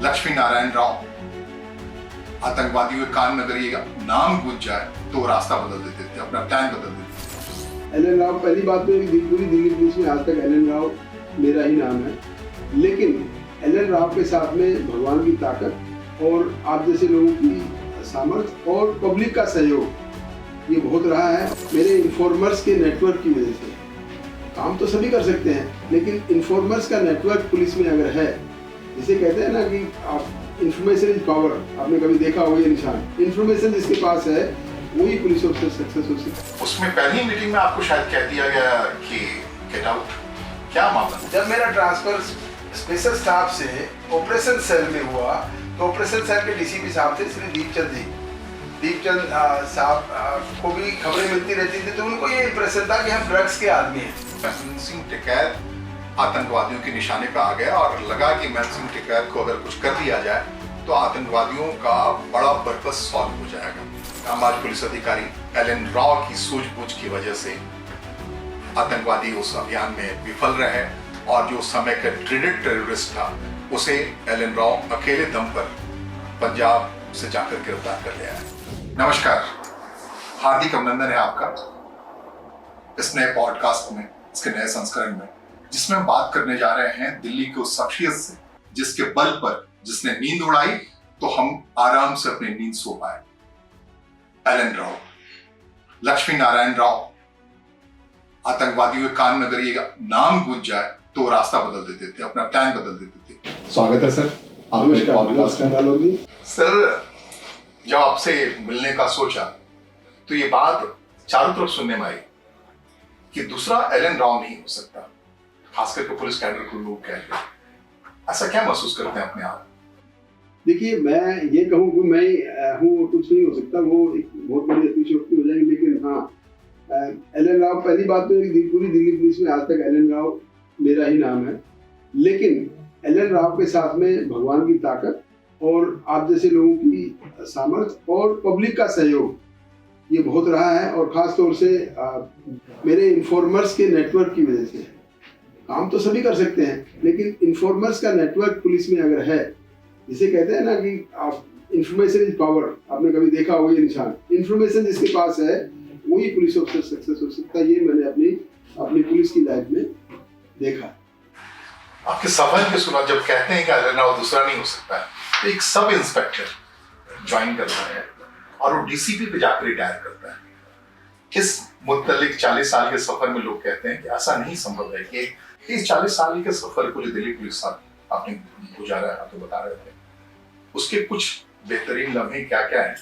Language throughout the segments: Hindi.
लक्ष्मी नारायण राव आतंकवादियों के कान में अगर ये नाम गूंज जाए तो रास्ता बदल देते थे, अपना प्लान बदल देते थे। एल.एन. राव, पहली बात तो पूरी दिल्ली पुलिस में आज तक एल.एन. राव मेरा ही नाम है, लेकिन एल.एन. राव के साथ में भगवान की ताकत और आप जैसे लोगों की सामर्थ्य और पब्लिक का सहयोग ये बहुत रहा है। मेरे इन्फॉर्मर्स के नेटवर्क की वजह से काम तो सभी कर सकते हैं, लेकिन इन्फॉर्मर्स का नेटवर्क पुलिस में अगर है, जिसे कहते हैं ना कि आप इंफॉर्मेशन इज पावर, आपने कभी देखा होगा ये निशान, इन्फॉर्मेशन जिसके पास है वही पुलिस ऑफिसर सक्सेस हो सकता है। उसमें पहली मीटिंग में आपको शायद कह दिया गया कि गेट आउट, क्या मामला? जब मेरा ट्रांसफर स्पेशल स्टाफ से ऑपरेशन सेल में हुआ तो ऑपरेशन सेल के डीसीपी साहब थे श्री दीपचंद साहब को भी खबरें मिलती रहती थी, तो उनको ये इंप्रेशन था कि हम ड्रग्स के आदमी हैं। महसून सिंह टिकैत आतंकवादियों के निशाने पर आ गया और लगा कि महसून सिंह टिकैत को अगर कुछ कर दिया जाए तो आतंकवादियों का बड़ा पर्पस सॉल्व हो जाएगा। हमारे पुलिस अधिकारी एल.एन. राव की सूझबूझ की वजह से आतंकवादी उस अभियान में विफल रहे और जो समय का ड्रेडेड टेररिस्ट था उसे एल.एन. राव अकेले दम पर पंजाब से जाकर गिरफ्तार कर लिया है। नमस्कार, हार्दिक अभिनंदन है आपका इस नए पॉडकास्ट में, इसके नए संस्करण में, जिसमें हम बात करने जा रहे हैं दिल्ली के उस शख्सियत से जिसके बल पर जिसने नींद उड़ाई तो हम आराम से अपनी नींद सो पाए। एल.एन. राव, लक्ष्मी नारायण राव आतंकवादियों के कान में अगर ये नाम गूंज जाए तो रास्ता बदल देते थे, अपना प्लान बदल देते थे। स्वागत है सर आपके पॉडकास्ट में। सर, जब आपसे मिलने का सोचा तो ये बात चारों तरफ सुनने में आई कि दूसरा एल.एन. राव नहीं हो सकता, खास करके पुलिस कैडर को लोग कहते हैं। ऐसा क्या महसूस करते हैं अपने आप? देखिए, मैं ये कहूँ कि मैं हूँ कुछ नहीं हो सकता, वो एक बहुत बड़ी अतिशयोक्ति हो जाएगी, लेकिन हाँ, एल.एन. राव, पहली बात तो पूरी दिल्ली पुलिस में आज तक एल.एन. राव मेरा ही नाम है, लेकिन एल.एन. राव के साथ में भगवान की ताकत और आप जैसे लोगों की सामर्थ्य और पब्लिक का सहयोग ये बहुत रहा है। और ख़ास तौर से मेरे इन्फॉर्मर्स के नेटवर्क की वजह से काम तो सभी कर सकते हैं, लेकिन इन्फॉर्मर्स का नेटवर्क पुलिस में अगर है, जिसे कहते हैं ना कि आप इंफॉर्मेशन इज पावर, आपने कभी देखा होगा ये निशान, इन्फॉर्मेशन जिसके पास है वही पुलिस ऑफिसर सक्सेस हो सकता है। ये मैंने अपनी पुलिस की लाइफ में देखा। आपके सफर के सुना जब कहते हैं कि एल.एन. राव दूसरा नहीं हो सकता है, तो एक सब इंस्पेक्टर ज्वाइन करता है और वो डीसीपी पे जाकर रिटायर करता है। इस मुतल्लिक 40 साल के सफर में लोग कहते हैं कि ऐसा नहीं संभव है कि इस 40 साल के सफर को जो दिल्ली पुलिस आपने गुजारा है, आप तो बता रहे थे, उसके कुछ बेहतरीन लम्हे क्या क्या है?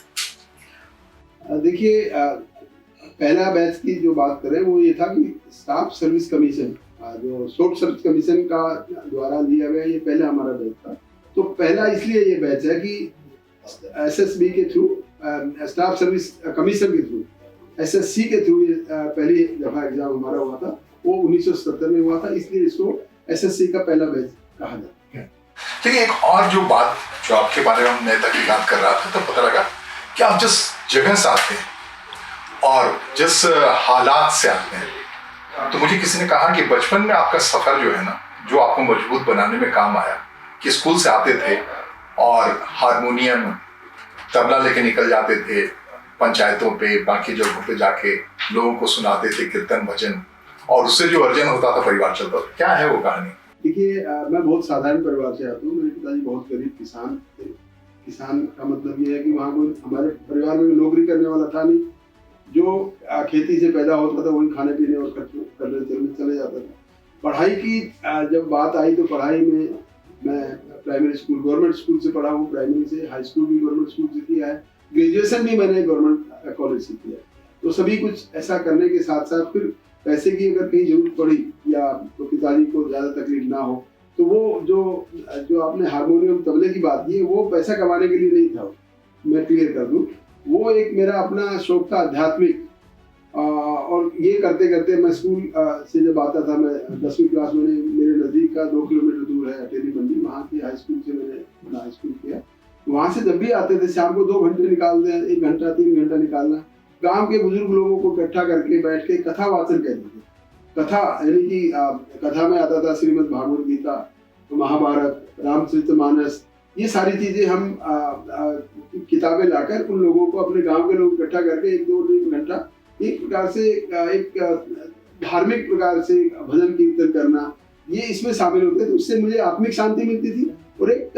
देखिए, पहला बैच की जो बात करें वो ये था कि स्टाफ सर्विस कमीशन, जो शॉर्ट सर्विस कमीशन का द्वारा लिया गया, ये पहले हमारा बैच था। तो पहला इसलिए ये बैच है कि एसएसबी के थ्रू, स्टाफ सर्विस कमीशन के थ्रू, एसएससी के थ्रू पहली दफा एग्जाम हमारा हुआ था, वो 1970 में हुआ था, इसलिए इसको एसएससी का पहला बैच कहा जाता है। लेकिन एक और जो बात जो आपके बारे में मैं तहकीकात कर रहा था तो पता लगा कि आप जिस जगह से आते हैं और जिस हालात से आते हैं, तो मुझे किसी ने कहा कि बचपन में आपका सफर जो है ना, जो आपको मजबूत बनाने में काम आया, कि स्कूल से आते थे और हारमोनियम तबला लेके निकल जाते थे, पंचायतों पे बाकी जगहों पे जाके लोगों को सुनाते थे कीर्तन भजन, और उससे जो अर्जन होता था परिवार चलता था। क्या है वो कहानी? देखिए, मैं बहुत साधारण परिवार से आता हूँ। मेरे पिताजी बहुत गरीब किसान थे। किसान का मतलब ये है कि वहाँ कोई हमारे परिवार में नौकरी करने वाला था नहीं, जो खेती से पैदा होता था वही खाने पीने और खर्च करने चले जाता था। पढ़ाई की जब बात आई तो पढ़ाई में मैं प्राइमरी स्कूल, गवर्नमेंट स्कूल से पढ़ा हूँ, प्राइमरी से, हाई स्कूल भी गवर्नमेंट स्कूल से किया है, ग्रेजुएशन भी मैंने गवर्नमेंट कॉलेज से किया। तो सभी कुछ ऐसा करने के साथ साथ फिर पैसे की अगर कहीं जरूरत पड़ी या तो पिताजी को ज़्यादा तकलीफ ना हो, तो वो जो आपने हारमोनियम तबले की बात की है, वो पैसा कमाने के लिए नहीं था, मैं क्लियर कर दूँ। वो एक मेरा अपना शौक था आध्यात्मिक, और ये करते करते मैं स्कूल से जब आता था, मैं 10वीं क्लास में, मेरे नज़दीक का 2 किलोमीटर दूर है अटेली मंडी, वहाँ की हाई स्कूल से मैंने अपना हाई स्कूल किया। वहाँ से जब भी आते थे शाम को 2 घंटे निकाल दें, 1 घंटा 3 घंटा निकालना, गांव के बुजुर्ग लोगों को इकट्ठा करके बैठ के कथा वाचन कहते थे। कथा यानी कि कथा में आता था श्रीमद् भागवत गीता, महाभारत, रामचरितमानस, ये सारी चीजें हम किताबें लाकर उन लोगों को, अपने गांव के लोग इकट्ठा करके 1-2 घंटा एक प्रकार से एक धार्मिक प्रकार से भजन कीर्तन करना, ये इसमें शामिल होते थे। तो उससे मुझे आत्मिक शांति मिलती थी और एक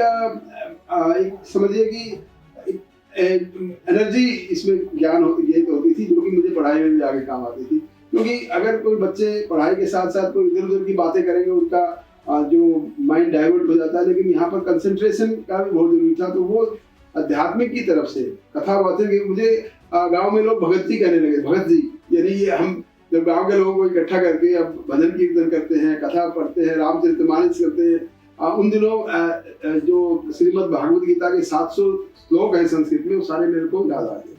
समझिए कि एनर्जी इसमें ज्ञान ये तो होती थी, जो कि मुझे पढ़ाई में भी आगे काम आती थी। क्योंकि अगर कोई बच्चे पढ़ाई के साथ साथ कोई इधर उधर की बातें करेंगे, उनका जो माइंड डाइवर्ट हो जाता है। लेकिन यहाँ पर कंसंट्रेशन का भी बहुत जरूरी था। तो वो आध्यात्मिक की तरफ से कथा बातें की, मुझे गांव में लोग भगत जी कहने लगे, भगत जी। यानी ये हम जब गांव के लोगों को इकट्ठा करके अब भजन कीर्तन करते हैं, कथा पढ़ते हैं, रामचरितमानस करते हैं। उन दिनों जो श्रीमद् भागवत गीता के 700 श्लोक हैं संस्कृत में, वो सारे मेरे को याद आ गए।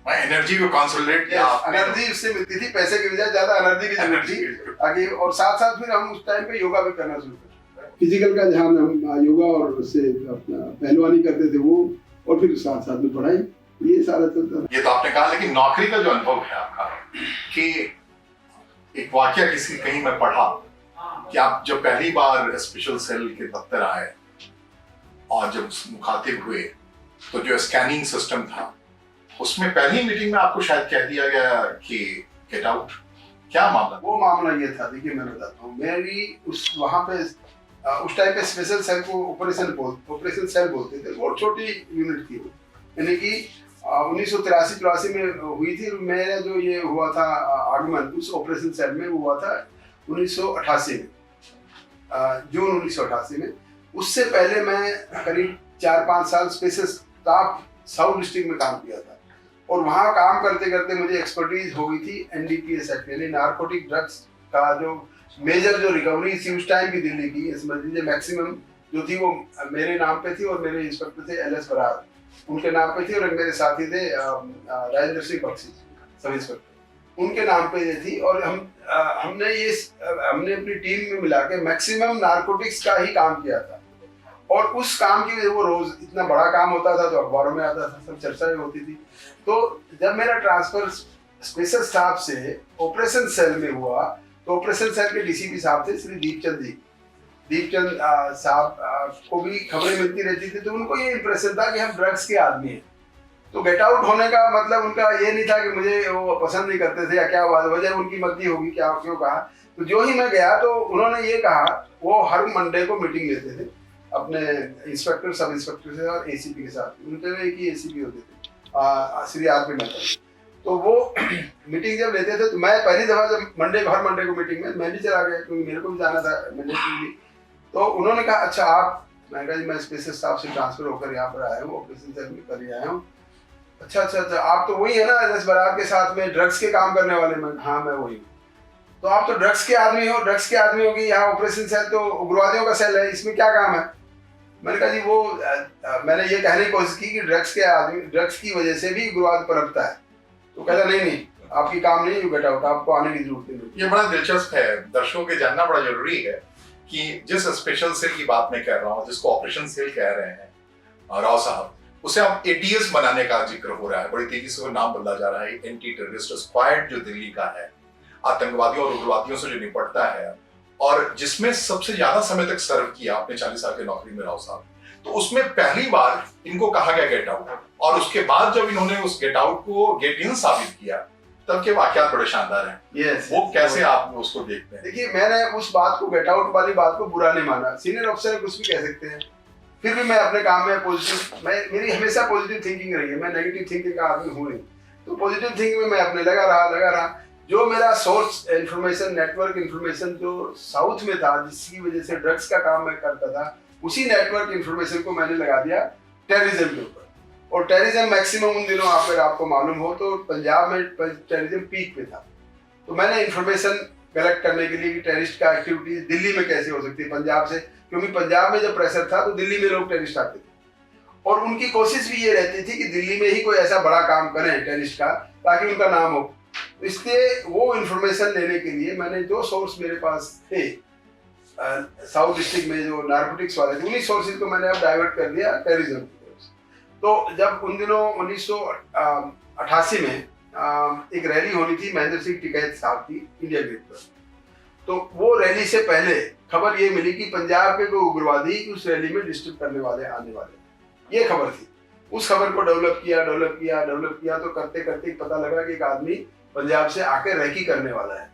एनर्जी को कंसोलिडेट किया, एनर्जी उससे मिलती थी, पैसे की बजाय ज्यादा एनर्जी की जरूरत थी आगे। और साथ साथ फिर हम उस टाइम पे योगा भी करना शुरू कर, फिजिकल का ध्यान, हम योगा और उससे अपना पहलवानी करते थे वो, और फिर साथ साथ में पढ़ाई, ये सारा चलता था। ये तो आपने कहा, लेकिन नौकरी का जो अनुभव है आपका, कि एक वाकया किसी कहीं मैं पढ़ा कि आप जब पहली बार स्पेशल सेल के दफ्तर आए और जब मुखातिब हुए, तो जो स्कैनिंग सिस्टम था उसमें पहली मीटिंग में आपको शायद कह दिया गया कि गेट आउट। क्या मामला? वो मामला ये था, देखिए मैं बताता हूँ। मेरी उस वहाँ पे उस टाइम पे स्पेशल सेल को ऑपरेशन सेल बोलते थे। बहुत छोटी यूनिट थी वो, यानी कि 1983-84 में हुई थी। मेरा जो ये हुआ था आगमन उस ऑपरेशन सेल में, वो हुआ था 1988 में, जून 1988 में। उससे पहले मैं करीब 4-5 साल स्पेशल स्टाफ साउथ डिस्ट्रिक्ट में काम किया था। और वहाँ काम करते करते मुझे एक्सपर्टीज हो गई थी NDPS एक्ट, यानी नारकोटिक ड्रग्स का जो मेजर जो रिकवरी थी उस टाइम की दिल्ली की, समझ लीजिए मैक्सिमम जो थी वो मेरे नाम पे थी। और मेरे इंस्पेक्टर थे LS बरार, उनके नाम पे थी। और मेरे साथी थे राजेंद्र सिंह बख्शी, सब इंस्पेक्टर, उनके नाम पे ये थी। और हमने अपनी टीम में मिला के मैक्सिमम नारकोटिक्स का ही काम किया था। और उस काम की वो रोज इतना बड़ा काम होता था, तो अखबारों में आता था, सब चर्चाएं होती थी। तो जब मेरा ट्रांसफर स्पेशल स्टाफ से ऑपरेशन सेल में हुआ, तो ऑपरेशन सेल के DCP साहब थे श्री दीपचंद जी। दीपचंद साहब को भी खबरें मिलती रहती थी, तो उनको ये इंप्रेशन था कि हम ड्रग्स के आदमी हैं। तो गेट आउट होने का मतलब उनका ये नहीं था कि मुझे वो पसंद नहीं करते थे या क्या वजह उनकी मर्जी होगी, क्या क्यों कहा। तो जो ही मैं गया तो उन्होंने ये कहा, वो हर मंडे को मीटिंग लेते थे अपने इंस्पेक्टर, सब इंस्पेक्टर से और ACP के साथ। उनके एक ही ACP होते थे, श्री RP मेहता। तो वो मीटिंग जब लेते थे, तो मैं पहली दफा जब हर मंडे को मीटिंग में, मैं भी चला गया क्योंकि मेरे को भी जाना था मंडे की। तो उन्होंने कहा अच्छा आप, मैं कहा जी मैं स्पेशल स्टाफ से ट्रांसफर होकर यहाँ पर आया हूँ, ऑपरेशन सेल में कर आया हूँ। अच्छा आप तो वही है ना LS बरार के साथ में ड्रग्स के काम करने वाले? मैं हाँ मैं वही हूँ। तो आप तो ड्रग्स के आदमी हो, ड्रग्स के आदमी होगी, यहाँ ऑपरेशन सेल तो उग्रवादियों का सेल है, इसमें क्या काम है? मैंने कहा जी वो मैंने ये कहने की कोशिश की कि ड्रग्स की वजह से भी उग्रवाद पनपता है। तो कहता नहीं आपकी काम नहीं, यू गेट आउट, आपको आने की जरूरत नहीं। ये बड़ा दिलचस्प है, दर्शकों के जानना बड़ा जरूरी है कि जिस स्पेशल सेल की बात मैं कर रहा हूँ, जिसको ऑपरेशन सेल कह रहे हैं राव साहब, उसे अब ATS बनाने का जिक्र हो रहा है। बड़ी तेजी से वो नाम बदला जा रहा है। एंटी टेररिस्ट स्क्वाड जो दिल्ली का है, आतंकवादियों और उग्रवादियों से जो निपटता है, और जिसमें सबसे ज्यादा समय तक सर्व किया अपने 40 साल की नौकरी में राव साहब, तो उसमें पहली बार इनको कहा गया गेट आउट। और उसके बाद जब इन्होंने उस गेट आउट को गेट इन साबित किया, तब के वाकयात बड़े शानदार हैं। yes, वो कैसे आप उसको देखते हैं? देखिए मैंने उस बात को, गेट आउट वाली बात को बुरा नहीं माना। सीनियर अफसर कुछ भी कह सकते हैं, फिर भी मैं अपने काम में पॉजिटिव, मेरी हमेशा पॉजिटिव थिंकिंग रही है। मैं नेगेटिव थिंकिंग का आदमी हूँ नहीं। तो पॉजिटिव थिंकिंग में मैं अपने लगा रहा। जो मेरा सोर्स इंफॉर्मेशन, नेटवर्क इंफॉर्मेशन जो साउथ में था, जिसकी वजह से ड्रग्स का काम मैं करता था, उसी नेटवर्क इंफॉर्मेशन को मैंने लगा दिया टेररिज्म के ऊपर। और टेररिज्म मैक्सिमम उन दिनों अगर आपको मालूम हो तो पंजाब में टेररिज्म पीक पे था। तो मैंने इंफॉर्मेशन कलेक्ट करने के लिए कि टेररिस्ट का एक्टिविटी दिल्ली में कैसे हो सकती है पंजाब से, क्योंकि पंजाब में जब प्रेशर था तो दिल्ली में लोग टेररिस्ट आते थे। और उनकी कोशिश भी ये रहती थी कि दिल्ली में ही कोई ऐसा बड़ा काम करें टेररिस्ट का, ताकि उनका नाम हो। इसलिए वो इंफॉर्मेशन लेने के लिए मैंने जो सोर्स मेरे पास थे साउथ डिस्ट्रिक्ट में, जो नारकोटिक्स वाले थे, उन्हीं सोर्सेज को मैंने अब डाइवर्ट कर दिया टेररिज्म की तरफ से। तो जब उन दिनों 1988 में एक रैली होनी थी महेंद्र सिंह टिकैत साहब की इंडिया गेट पर, तो वो रैली से पहले खबर ये मिली कि पंजाब के कोई उग्रवादी उस रैली में डिस्टर्ब करने वाले आने वाले, ये खबर थी। उस खबर को डेवलप किया तो करते करते पता लगा कि एक आदमी पंजाब से आके रैकी करने वाला है।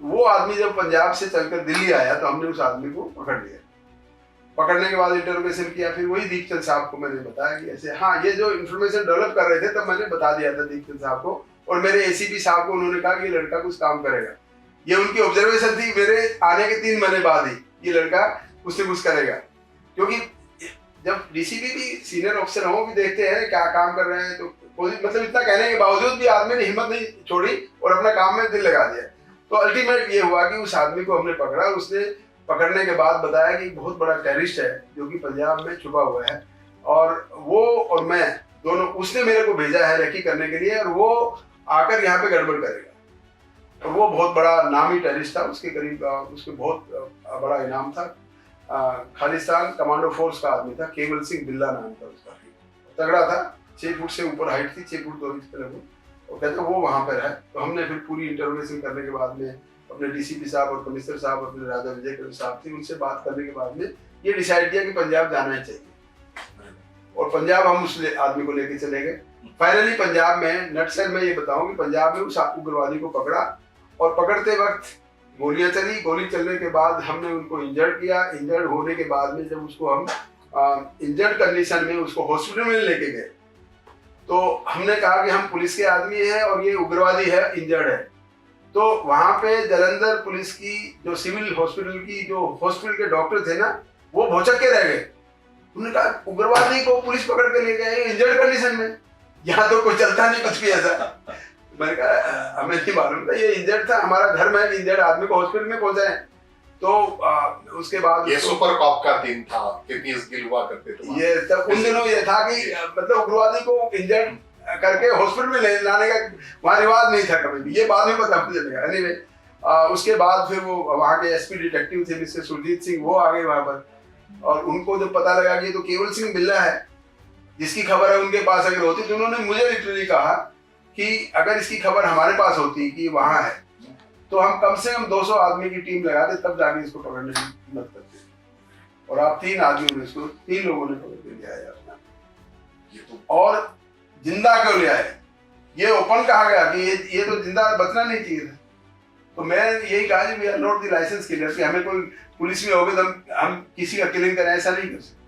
वो आदमी जब पंजाब से चलकर दिल्ली आया तो हमने उस आदमी को पकड़ लिया। पकड़ने के बाद इंटरोगेशन किया, फिर वही दीपचंद साहब को मैंने बताया कि ऐसे, हाँ ये जो इन्फॉर्मेशन डेवलप कर रहे थे तब मैंने बता दिया था दीपचंद साहब को, और मेरे एसीपी साहब को उन्होंने कहा कि ये लड़का कुछ काम करेगा। ये उनकी ऑब्जर्वेशन थी मेरे आने के 3 महीने बाद ही, ये लड़का कुछ न कुछ करेगा। क्योंकि जब डीसीपी भी सीनियर ऑफिसर हो भी देखते हैं क्या काम कर रहे हैं, तो मतलब इतना कहने के बावजूद भी आदमी ने हिम्मत नहीं छोड़ी और अपना काम में दिल लगा दिया। तो अल्टीमेट ये हुआ कि उस आदमी को हमने पकड़ा। उसने पकड़ने के बाद बताया कि बहुत बड़ा टेररिस्ट है जो कि पंजाब में छुपा हुआ है, और वो और मैं दोनों, उसने मेरे को भेजा है रेकी करने के लिए, और वो आकर यहाँ पे गड़बड़ करेगा। और वो बहुत बड़ा नामी टेररिस्ट था, उसके करीब उसके बहुत बड़ा इनाम था। खालिस्तान कमांडो फोर्स का आदमी था, केवल सिंह बिल्ला नाम था उसका, तगड़ा था, 6 फुट से ऊपर हाइट थी, 6 फुट 2 इंच के लगभग। वो कहते वो वहाँ पर है। तो हमने फिर पूरी इंटरोगेशन करने के बाद में अपने डीसीपी साहब और कमिश्नर साहब, अपने राजा विजय साहब थे, उनसे बात करने के बाद में ये डिसाइड किया कि पंजाब जाना ही चाहिए, और पंजाब हम उस आदमी को लेके चले गए। फाइनली पंजाब में नटसेल में ये बताऊं कि पंजाब में उस उग्रवादी को पकड़ा, और पकड़ते वक्त गोलियां चली। गोली चलने के बाद हमने उनको इंजर्ड किया। इंजर्ड होने के बाद में जब उसको हम इंजर्ड कंडीशन में उसको हॉस्पिटल में लेके गए, तो हमने कहा कि हम पुलिस के आदमी हैं और ये उग्रवादी है, इंजर्ड है। तो वहां पे जलंधर पुलिस की जो सिविल हॉस्पिटल की जो हॉस्पिटल के डॉक्टर थे ना, वो भौचक के रह गए। उन्होंने कहा उग्रवादी को पुलिस पकड़ के ले गए इंजर्ड कंडीशन में, यहाँ तो कोई चलता नहीं कुछ भी ऐसा। मैंने कहा हमें नहीं मालूम था, ये इंजर्ड था, हमारा धर्म है इंजर्ड आदमी को हॉस्पिटल में पहुंचाए। तो उसके बाद ये सुपर कॉप का दिन था, केपीएस गिल हुआ करते थे ये तब उन दिनों ये था कि मतलब उग्रवादी को इंजर्ड करके हॉस्पिटल में लाने का वहाँ रिवाज नहीं था कभी भी, ये बाद में पता चलेगा। एनीवे उसके बाद फिर वो वहाँ के एसपी डिटेक्टिव थे मिस्टर सुरजीत सिंह, वो आ गए वहाँ पर, और उनको जब पता लगा कि ये तो केवल सिंह बिल्ला है जिसकी खबर है उनके पास अगर होती, तो उन्होंने मुझे लिटरली कहा कि अगर इसकी खबर हमारे पास होती कि वहाँ है तो हम कम से कम 200 आदमी की टीम लगाते, तब जाके इसको पकड़ने की हिम्मत करते। और आप 3 आदमी इसको 3 लोगों ने पकड़ के लिया है अपना, ये तो, और जिंदा क्यों लिया है ये ओपन कहा गया कि ये तो जिंदा बचना नहीं चाहिए था। तो मैं यही कहा कि we are not the licence killer, कि हमें कोई पुलिस में हो गए तो हम किसी का किलिंग करें, ऐसा नहीं कर सकते।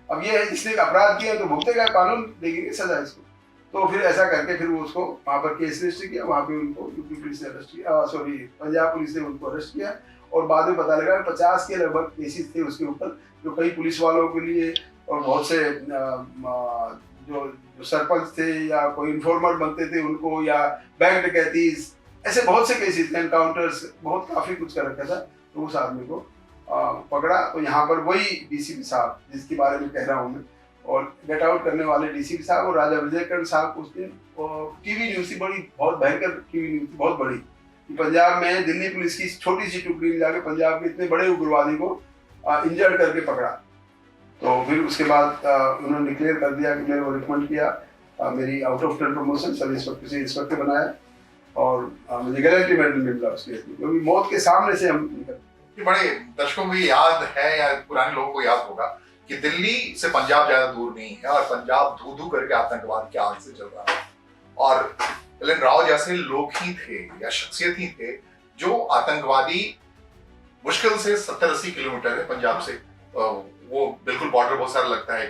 अब ये है जिसने अपराध किया तो भुगतेगा, कानून देंगे सजा इसको। तो फिर ऐसा करके फिर वो उसको वहाँ पर केस रजिस्टर किया, वहाँ पे उनको यूपी पुलिस ने अरेस्ट किया, सॉरी पंजाब पुलिस ने उनको अरेस्ट किया। और बाद में पता लगा 50 के लगभग केसेस थे उसके ऊपर, जो कई पुलिस वालों के लिए और बहुत से जो सरपंच थे या कोई इन्फॉर्मर बनते थे उनको, या बैंक डकैती, ऐसे बहुत से केसेस थे, एनकाउंटर्स, बहुत काफी कुछ कर रखा था। तो उस आदमी को पकड़ा। तो यहाँ पर वही डीसीपी साहब जिसके बारे में कह रहा हूँ मैं, और गेट आउट करने वाले डीसीपी साहब और राजा विजय साहब, उस दिन टीवी न्यूज थी, बड़ी बहुत भयंकर टीवी न्यूज थी, बहुत बड़ी, कि पंजाब में दिल्ली पुलिस की छोटी सी टुकड़ी में जाके पंजाब के इतने बड़े उग्रवादी को इंजर्ड करके पकड़ा। तो फिर उसके बाद उन्होंने डिक्लेयर कर दिया कि मेरे को रिकमेंड किया, मेरी out of turn promotion sub inspector से इंस्पेक्टर बनाया, और मुझे गारंटी मेडल मिला उसके, क्योंकि मौत के सामने से हम बड़े दर्शकों को याद है या पुराने लोगों को याद होगा कि दिल्ली से पंजाब ज्यादा दूर नहीं है, और पंजाब धू धू करके आतंकवाद के आग से चल रहा है, और एल.एन. राव जैसे लोग ही थे या शख्सियत ही थे जो आतंकवादी मुश्किल से 70-80 किलोमीटर है पंजाब से, वो बिल्कुल बॉर्डर बहुत सारा लगता है,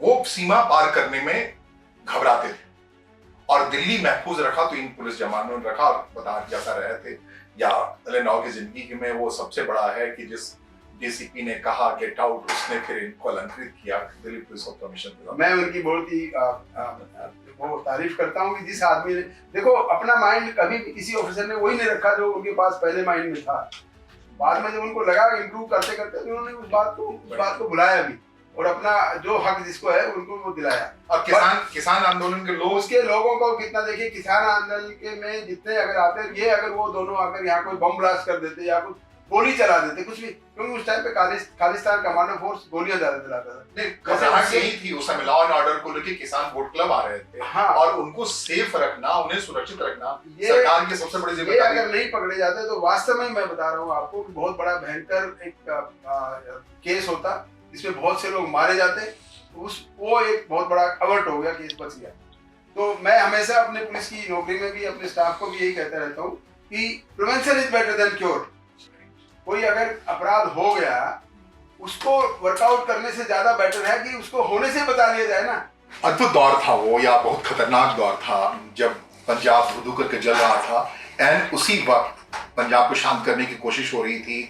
वो सीमा पार करने में घबराते थे, और दिल्ली महफूज रखा तो इन पुलिस जवानों ने रखा, और बता जाता रहे थे। या एल.एन. राव की जिंदगी में वो सबसे बड़ा है कि जिस डीसीपी ने कहा गेट आउट, उसने फिर इनको अलंकृत किया दिल्ली पुलिस कमीशन। मैं उनकी बहुत ही वो तारीफ करता हूँ कि जिस आदमी ने, देखो अपना माइंड कभी भी किसी ऑफिसर ने वही नहीं रखा जो उनके पास पहले माइंड में था। बाद में जब उनको लगा इम्प्रूव करते करते उन्होंने उस बात को बुलाया भी, और अपना जो हक जिसको है उनको वो दिलाया। और किसान आंदोलन के लोग, उसके लोगों को कितना देखिए, किसान आंदोलन के में जितने अगर आते, ये अगर वो दोनों आकर यहाँ कोई बम ब्लास्ट कर देते या कुछ, गोली चला देते कुछ भी, क्योंकि उस टाइम पे खालिस्तान कमांडो फोर्स गोलियां ज्यादा चलाता था। नहीं, घबराहट यही थी उस समय, लॉ एंड ऑर्डर को लेकर किसान वोट क्लब आ रहे थे। हाँ, और उनको सेफ रखना, उन्हें सुरक्षित रखना सरकार की सबसे बड़ी जिम्मेदारी। अगर नहीं पकड़े जाते तो वास्तव में मैं बता रहा हूँ आपको कि बहुत बड़ा भयंकर एक केस होता, जिसमें बहुत से लोग मारे जाते। वो एक बहुत बड़ा अवर्ट हो गया, केस बच गया। तो मैं हमेशा अपने पुलिस की नौकरी में भी अपने स्टाफ को भी यही कहता रहता हूँ कि prevention is better than cure. कोई अगर अपराध हो गया, उसको वर्कआउट करने से ज्यादा बेटर है कि उसको होने से बचा लिया जाए ना। अद्भुत दौर था वो, या बहुत खतरनाक दौर था जब पंजाब धू करके जल रहा था। एंड उसी वक्त पंजाब को शांत करने की कोशिश हो रही थी।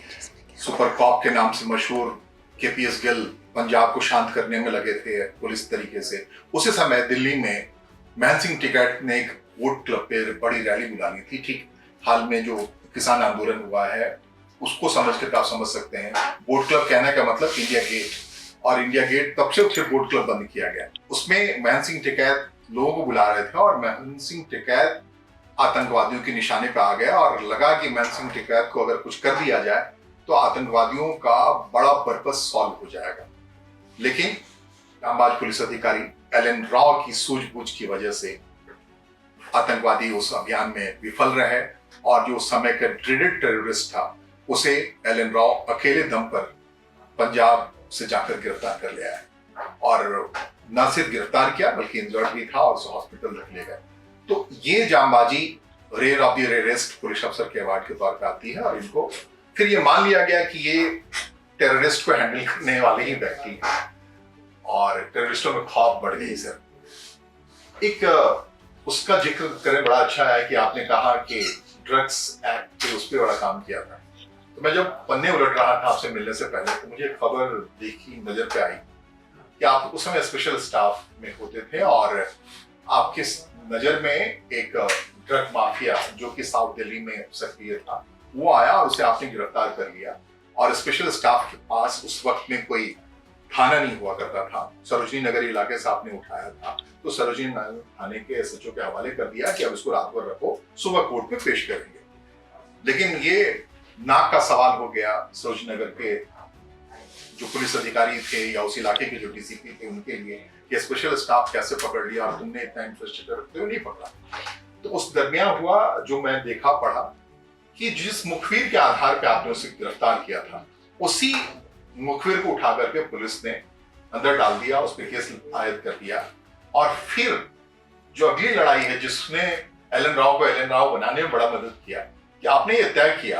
सुपर कॉप के नाम से मशहूर केपीएस गिल पंजाब को शांत करने में लगे थे पुलिस तरीके से। उसी समय दिल्ली में महन सिंह टिकैत ने एक वोट क्लब पे बड़ी रैली बुलानी थी। ठीक हाल में जो किसान आंदोलन हुआ है उसको समझ कर आप समझ सकते हैं। वोट क्लब कहने का मतलब इंडिया गेट, और इंडिया गेट तब से फिर वोट क्लब बंद किया गया। उसमें महन सिंह टिकैत लोगों को बुला रहे थे और महन सिंह टिकैत आतंकवादियों के निशाने पर आ गया और लगा कि महन सिंह टिकैत को अगर कुछ कर दिया जाए तो आतंकवादियों का बड़ा पर्पस सॉल्व हो जाएगा। लेकिन जांबाज पुलिस अधिकारी एलन राव की सूझबूझ की वजह से आतंकवादी उस अभियान में विफल रहे और जो उस समय का ड्रेडेड टेररिस्ट था उसे एलन राव अकेले दम पर पंजाब से जाकर गिरफ्तार कर लिया है। और न सिर्फ गिरफ्तार किया बल्कि इंजर्ड भी था और उसे हॉस्पिटल रख ले गए। तो ये जांबाजी rare of the rarest police अफसर के अवार्ड के तौर पर आती है। और इनको फिर ये मान लिया गया कि ये टेररिस्ट को हैंडल करने वाले ही व्यक्ति हैं और टेररिस्टों में खौफ बढ़ गई सर। एक उसका जिक्र करें, बड़ा अच्छा है कि आपने कहा कि ड्रग्स एक्ट पे उस पर बड़ा काम किया था। तो मैं जब पन्ने उलट रहा था आपसे मिलने से पहले तो मुझे खबर देखी, नजर पे आई कि आप उस समय स्पेशल स्टाफ में होते थे और आपके नजर में एक ड्रग माफिया जो कि साउथ दिल्ली में सक्रिय था वो आया और उसे आपने गिरफ्तार कर लिया। और स्पेशल स्टाफ के पास उस वक्त में कोई थाना नहीं हुआ करता था, सरोजनी नगर इलाके से आपने उठाया था। तो सरोजनी नगर थाने के एसएचओ के हवाले कर दिया कि अब इसको रात भर रखो, सुबह कोर्ट में पेश करेंगे। लेकिन ये नाक का सवाल हो गया सरोजनी नगर के जो पुलिस अधिकारी थे या उस इलाके के जो डीसीपी थे उनके लिए, ये स्पेशल स्टाफ कैसे पकड़ लिया और तुमने इतना इंफ्रास्ट्रक्चर रखते हुए नहीं पकड़ा। तो उस दरमियान हुआ जो मैं देखा पढ़ा कि जिस मुखबिर के आधार पे आपने उसे गिरफ्तार किया था उसी मुखबिर को उठा करके पुलिस ने अंदर डाल दिया, उस पर केस आयद कर दिया। और फिर जो अगली लड़ाई है जिसने एलन राव को एलन राव बनाने में बड़ा मदद किया कि आपने ये तय किया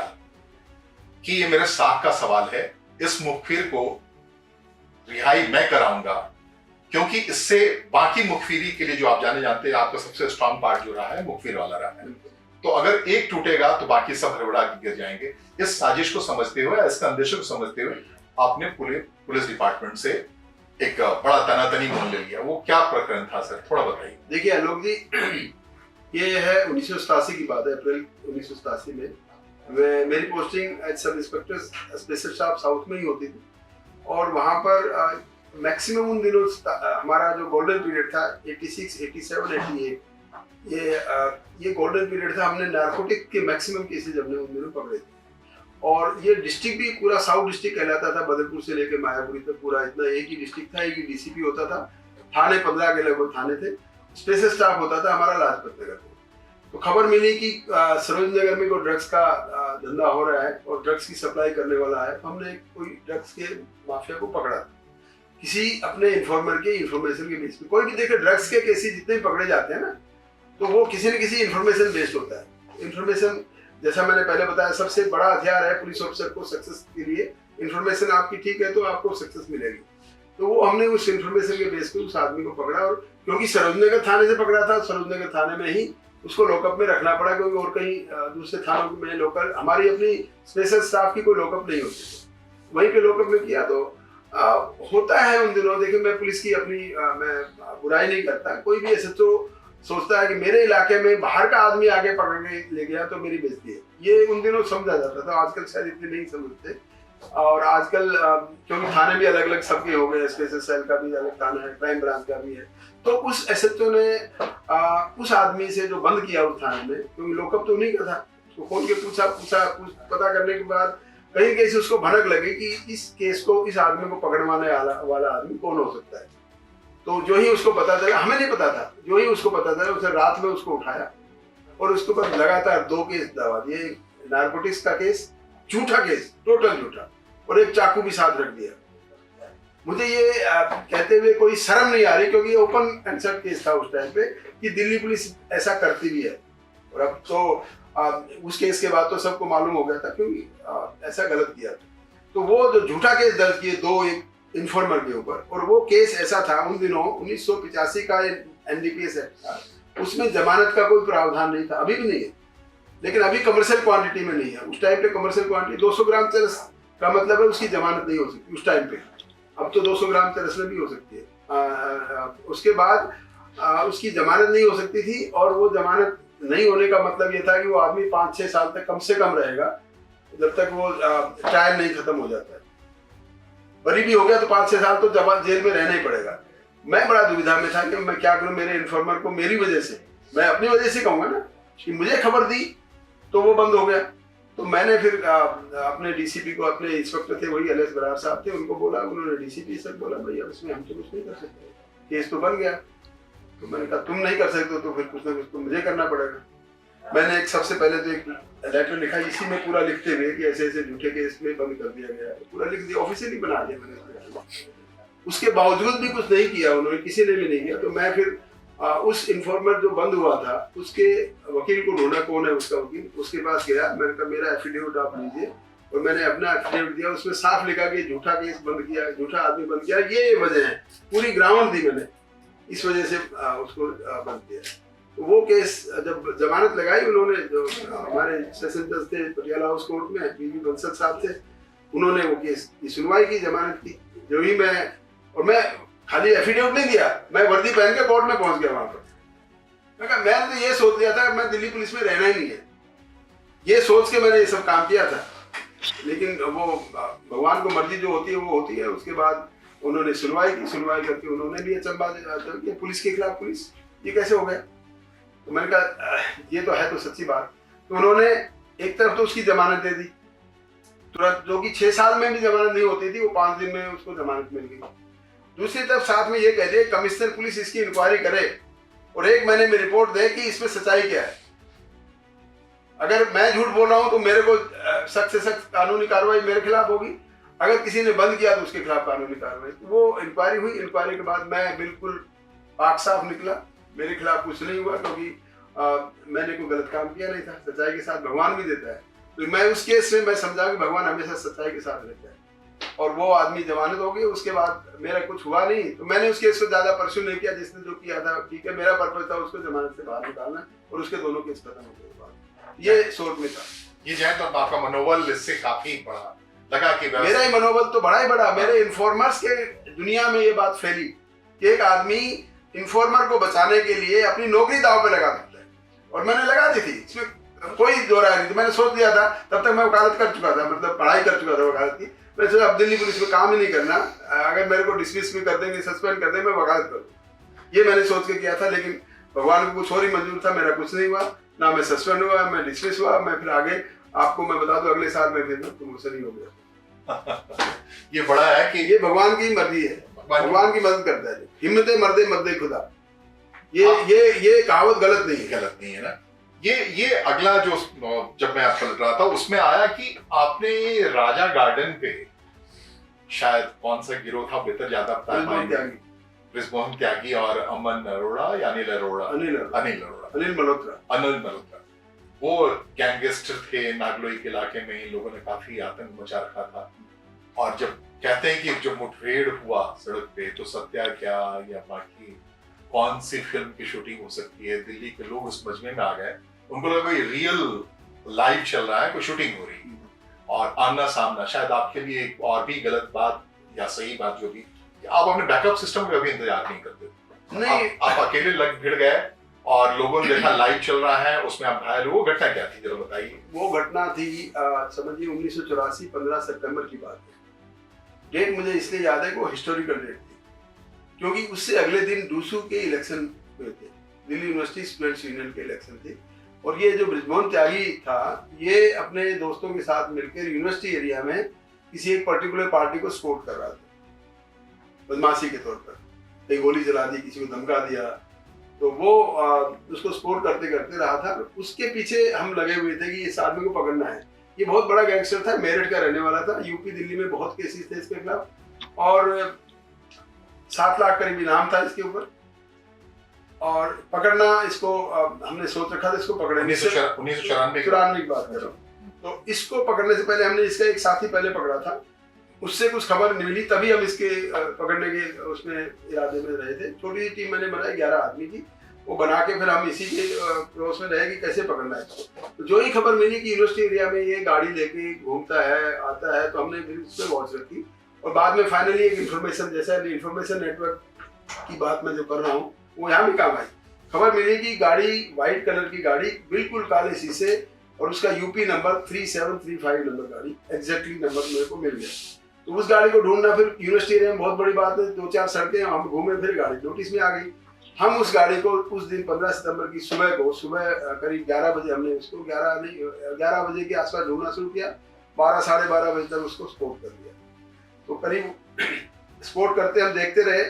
कि ये मेरे साख का सवाल है, इस मुखबिर को रिहाई मैं कराऊंगा क्योंकि इससे बाकी मुखबिरी के लिए जो आप जानते हैं आपका सबसे स्ट्रांग पार्ट जो रहा है मुखबिर वाला रहा है। तो अगर एक टूटेगा तो बाकी सब हड़बड़ा के गिर जाएंगे। इस साजिश को समझते हुए, इस अंदेशे को समझते हुए आपने पुलिस डिपार्टमेंट से एक बड़ा तनातनी मोल ले लिया। वो क्या प्रकरण था सर, थोड़ा बताइए। देखिए आलोक जी, ये है 1987 की बात है, अप्रैल 1987 में मेरी posting as sub inspector special staff south में ही होती थी। और वहाँ पर मैक्सिमम उन दिनों हमारा जो गोल्डन पीरियड था 86, 87, 88, ये गोल्डन पीरियड था। हमने नारकोटिक के मैक्सिमम केसेज हमने उन दिनों पकड़े थे। और ये डिस्ट्रिक्ट भी पूरा साउथ डिस्ट्रिक्ट कहलाता था, बदरपुर से लेकर मायापुरी तक पूरा इतना एक ही डिस्ट्रिक्ट था, एक ही डीसीपी होता था, थाने 15 के लगभग थाने थे, स्पेशल स्टाफ होता था हमारा लाजपत नगर में। तो खबर मिली कि सरोज नगर में कोई ड्रग्स का धंधा हो रहा है और ड्रग्स की सप्लाई करने वाला है। तो हमने कोई ड्रग्स के माफिया को पकड़ा किसी अपने इन्फॉर्मर के इन्फॉर्मेशन के बेस पे। कोई भी देखे ड्रग्स के केसेस जितने पकड़े जाते हैं ना, तो वो किसी न किसी इन्फॉर्मेशन बेस्ड होता है। इन्फॉर्मेशन जैसा मैंने पहले बताया सबसे बड़ा हथियार है पुलिस ऑफिसर को सक्सेस के लिए। इन्फॉर्मेशन आपकी ठीक है तो आपको सक्सेस मिलेगी। तो वो हमने उस इन्फॉर्मेशन के बेस पे उस आदमी को पकड़ा और क्योंकि सरोजनगर थाने से पकड़ा था, सरोजनगर थाने में ही उसको लॉकअप में रखना पड़ा क्योंकि और कहीं दूसरे थानों में लोकल हमारी अपनी स्पेशल स्टाफ की कोई लॉकअप नहीं होती थी, वहीं पे लॉकअप में किया। तो होता है उन दिनों, देखिए मैं पुलिस की अपनी मैं बुराई नहीं करता, कोई भी ऐसे तो सोचता है कि मेरे इलाके में बाहर का आदमी आगे पकड़ के ले गया तो मेरी बेइज्जती है, ये उन दिनों समझा जाता था। आजकल शायद इतने नहीं समझते। और आजकल क्योंकि थाने भी अलग अलग सबके हो गए, स्पेशल सेल का भी अलग थाना है, क्राइम ब्रांच का भी है। तो उस एसएचओ ने उस आदमी से जो बंद किया उस थाने में, क्योंकि लॉकअप तो उन्हीं का था, उसको खोल के पूछा पता करने के बाद कहीं कहीं से उसको भनक लगी कि इस केस को, इस आदमी को पकड़वाने वाला आदमी कौन हो सकता है। तो जो ही उसको पता चला, हमें नहीं पता था, जो ही उसको पता चला उसे रात में उसको उठाया और उसके ऊपर लगातार 2 केस दवा दिए। नारकोटिक्स का केस, झूठा केस, टोटल झूठा, और एक चाकू भी साथ रख दिया। मुझे ये कहते हुए कोई शर्म नहीं आ रही, क्योंकि ये ओपन एंड शट केस था उस टाइम पे कि दिल्ली पुलिस ऐसा करती भी है। और अब तो उस केस के बाद तो सबको मालूम हो गया था क्योंकि ऐसा गलत किया था। तो वो जो झूठा केस दर्ज किए 2 एक इन्फॉर्मर के ऊपर, और वो केस ऐसा था उन दिनों 1985 का एनडीपीएस एक्ट था, उसमें जमानत का कोई प्रावधान नहीं था, अभी भी नहीं है, लेकिन अभी कमर्शियल क्वांटिटी में नहीं है। उस टाइम पे कमर्शियल क्वांटिटी 200 ग्राम चरस का मतलब है उसकी जमानत नहीं हो सकती उस टाइम पे। अब तो 200 ग्राम चरस में भी हो सकती है। उसके बाद उसकी जमानत नहीं हो सकती थी, और वो जमानत नहीं होने का मतलब ये था कि वो आदमी 5-6 साल तक कम से कम रहेगा, जब तक वो ट्रायल नहीं खत्म हो जाता है। बरी भी हो गया तो 5-6 साल तो जेल में रहना ही पड़ेगा। मैं बड़ा दुविधा में था कि मैं क्या करूं। मेरे इन्फॉर्मर को मेरी वजह से, मैं अपनी वजह से कहूंगा ना, कि मुझे खबर दी तो वो बंद हो गया। तो मैंने फिर अपने डीसीपी को, अपने इंस्पेक्टर थे वही एलएस बरार साहब थे, उनको बोला। उन्होंने डीसीपी सर बोला भैया उसमें हम तो कुछ नहीं कर सकते, केस तो बन गया। तो मैंने कहा तुम नहीं कर सकते तो फिर कुछ ना कुछ तो मुझे करना पड़ेगा। मैंने एक सबसे पहले तो एक लेटर लिखा, इसी में पूरा लिखते हुए कि ऐसे ऐसे झूठे केस में बंद कर दिया गया है, पूरा लिख दिया, ऑफिशियली बना दिया मैंने। उसके बावजूद भी कुछ नहीं किया उन्होंने, किसी ने भी नहीं किया। तो मैं फिर उस इन्फॉर्मर जो बंद हुआ था उसके वकील को ढूंढा, कौन है उसका वकील, उसके पास गया। मैंने कहा मेरा एफिडेविट आप लीजिए, और मैंने अपना एफिडेविट दिया। उसमें साफ लिखा कि झूठा केस बंद किया, झूठा आदमी बंद किया, ये वजह है, पूरी ग्राउंड दी मैंने, इस वजह से उसको बंद किया। तो वो केस जब जमानत लगाई उन्होंने, जो हमारे सेशन जज थे पटियाला हाउस कोर्ट में, बीवी बंसल साहब थे, उन्होंने वो केस की सुनवाई की, जमानत की। जो ही मैं खाली एफिडेविट नहीं दिया, मैं वर्दी पहन के कोर्ट में पहुंच गया वहां पर। मैंने तो ये सोच लिया था मैं दिल्ली पुलिस में रहना ही नहीं है, ये सोच के मैंने ये सब काम किया था। लेकिन वो भगवान को मर्जी जो होती है वो होती है। उसके बाद उन्होंने सुनवाई की, सुनवाई करके उन्होंने भी अचंभा किया, पुलिस के खिलाफ पुलिस, ये कैसे हो गया। तो मैंने कहा ये तो है तो सच्ची बात। तो उन्होंने एक तरफ तो उसकी जमानत दे दी तुरंत, जो कि 6 साल में भी जमानत नहीं होती थी, वो 5 दिन में उसको जमानत मिल गई। दूसरी तरफ साथ में ये कह दिए कमिश्नर पुलिस इसकी इंक्वायरी करे और 1 महीने में रिपोर्ट दे कि इसमें सच्चाई क्या है। अगर मैं झूठ बोल रहा हूं तो मेरे को सख्त से सख्त कानूनी कार्रवाई मेरे खिलाफ होगी, अगर किसी ने बंद किया तो उसके खिलाफ कानूनी कार्रवाई। वो इंक्वायरी हुई, इंक्वायरी के बाद मैं बिल्कुल पाक साफ निकला, मेरे खिलाफ कुछ नहीं हुआ, क्योंकि मैंने कोई गलत काम किया नहीं था। सच्चाई के साथ भगवान भी देता है, तो मैं उस केस में मैं समझा कि भगवान हमेशा सच्चाई के साथ रहता है। और वो आदमी जमानत हो गई, उसके बाद मेरा कुछ हुआ नहीं, तो मैंने उस केस को ज्यादा परस्यू नहीं किया। जिसने जो किया था ठीक है, मेरा पर्पज था उसको जमानत से बाहर निकालना, और उसके दोनों केस खत्म हो गए। ये सोच में था। ये जाए तो आपका मनोबल इससे काफी बढ़ा लगा कि मेरा ही मनोबल तो बड़ा ही बड़ा। मेरे इन्फॉर्मर्स के दुनिया में ये बात फैली कि एक आदमी इन्फॉर्मर को बचाने के लिए अपनी नौकरी दांव पे लगा देता है, और मैंने लगा दी थी, इसमें कोई दो राय नहीं थी। मैंने सोच लिया था, तब तक मैं वकालत कर चुका था, मतलब पढ़ाई कर चुका था वकालत की। मैं सोचा अब दिल्ली पुलिस में काम ही नहीं करना, अगर मेरे को डिसमिस भी कर देंगे, सस्पेंड कर देंगे, मैं वकालत करूँ, ये मैंने सोच के किया था। लेकिन भगवान को कुछ और ही मंजूर था, मेरा कुछ नहीं हुआ, ना मैं सस्पेंड हुआ, मैं डिसमिस हुआ। मैं फिर आगे आपको मैं बता दूं, अगले साल में फिर प्रमोशन ही हो गया। ये बड़ा है कि ये भगवान की मर्जी है, भगवान की मदद करता है। हिम्मते मर्दे मर्दे खुदा, ये कहावत गलत नहीं है ना। ये अगला जो जब मैं पढ़ रहा था उसमें आया कि आपने राजा गार्डन पे शायद कौन सा गिरोह था, बेहतर ज्यादा रिजवान त्यागी और अमन अरोड़ा या अनिल मल्होत्रा, वो गैंगस्टर थे। नागलोई के इलाके में लोगों ने काफी आतंक मचा रखा था, और जब कहते हैं कि जब मुठभेड़ हुआ सड़क पे तो सत्या क्या या बाकी कौन सी फिल्म की शूटिंग हो सकती है, दिल्ली के लोग उस मजमे में आ गए। उनको लगा कोई रियल लाइव चल रहा है, कोई शूटिंग हो रही है, और आमना सामना। शायद आपके लिए एक और भी गलत बात या सही बात जो भी, आप अपने बैकअप सिस्टम का भी इंतजार नहीं करते, नहीं आप अकेले लग भिड़ गए और लोगों ने देखा लाइव चल रहा है, उसमें आप घायल हो। वो घटना क्या थी जरा बताइए। वो घटना थी समझिए 1984 15 सितंबर की बात है। डेट मुझे इसलिए याद है कि वो हिस्टोरिकल डेट थी, क्योंकि उससे अगले दिन डूसू के इलेक्शन हुए थे, दिल्ली यूनिवर्सिटी स्टूडेंट्स यूनियन के इलेक्शन थे। और ये जो बृजमोहन त्यागी था, ये अपने दोस्तों के साथ मिलकर यूनिवर्सिटी एरिया में किसी एक पर्टिकुलर पार्टी को सपोर्ट कर रहा था, बदमाशी के तौर पर। कहीं गोली चला दी, किसी को धमका दिया, तो वो उसको सपोर्ट करते करते रहा था। उसके पीछे हम लगे हुए थे कि इस आदमी को पकड़ना है। ये बहुत बड़ा गैंगस्टर था, मेरठ का रहने वाला था, यूपी दिल्ली में बहुत केसेस थे इसके खिलाफ, और 7 लाख करीब इनाम था इसके ऊपर। और पकड़ना इसको हमने सोच रखा था, इसको पकड़ेंगे। 1994 की बात कर रहा हूँ। तो इसको पकड़ने से पहले हमने इसका एक साथी पहले पकड़ा था, उससे कुछ खबर नहीं मिली, तभी हम इसके पकड़ने के उसमें इरादे में रहे थे। छोटी सी टीम मैंने बनाई 11 आदमी की, वो बना के फिर हम इसी के पड़ोस में रहे कि कैसे पकड़ना है। तो जो ही खबर मिली कि यूनिवर्सिटी एरिया में ये गाड़ी लेके घूमता है, आता है, तो हमने फिर उस पर वॉच रखी। और बाद में फाइनली एक इन्फॉर्मेशन, जैसा इंफॉर्मेशन नेटवर्क की बात मैं जो कर रहा हूँ वो यहाँ भी काम आई। खबर मिली कि गाड़ी, व्हाइट कलर की गाड़ी, बिल्कुल काले शीशे, और उसका यूपी नंबर 3735 नंबर गाड़ी, एग्जैक्टली नंबर मेरे को मिल गया। तो उस गाड़ी को ढूंढना फिर यूनिवर्सिटी एरिया में बहुत बड़ी बात है, 2-4 सड़कें हम घूमे, फिर गाड़ी नोटिस में आ गई। हम उस गाड़ी को उस दिन 15 सितंबर की सुबह करीब 11 बजे हमने उसको 11 बजे के आसपास ढूंढना शुरू किया। 12 साढ़े 12 बजे तक उसको स्पॉट कर दिया। तो करीब स्पॉट करते हम देखते रहे,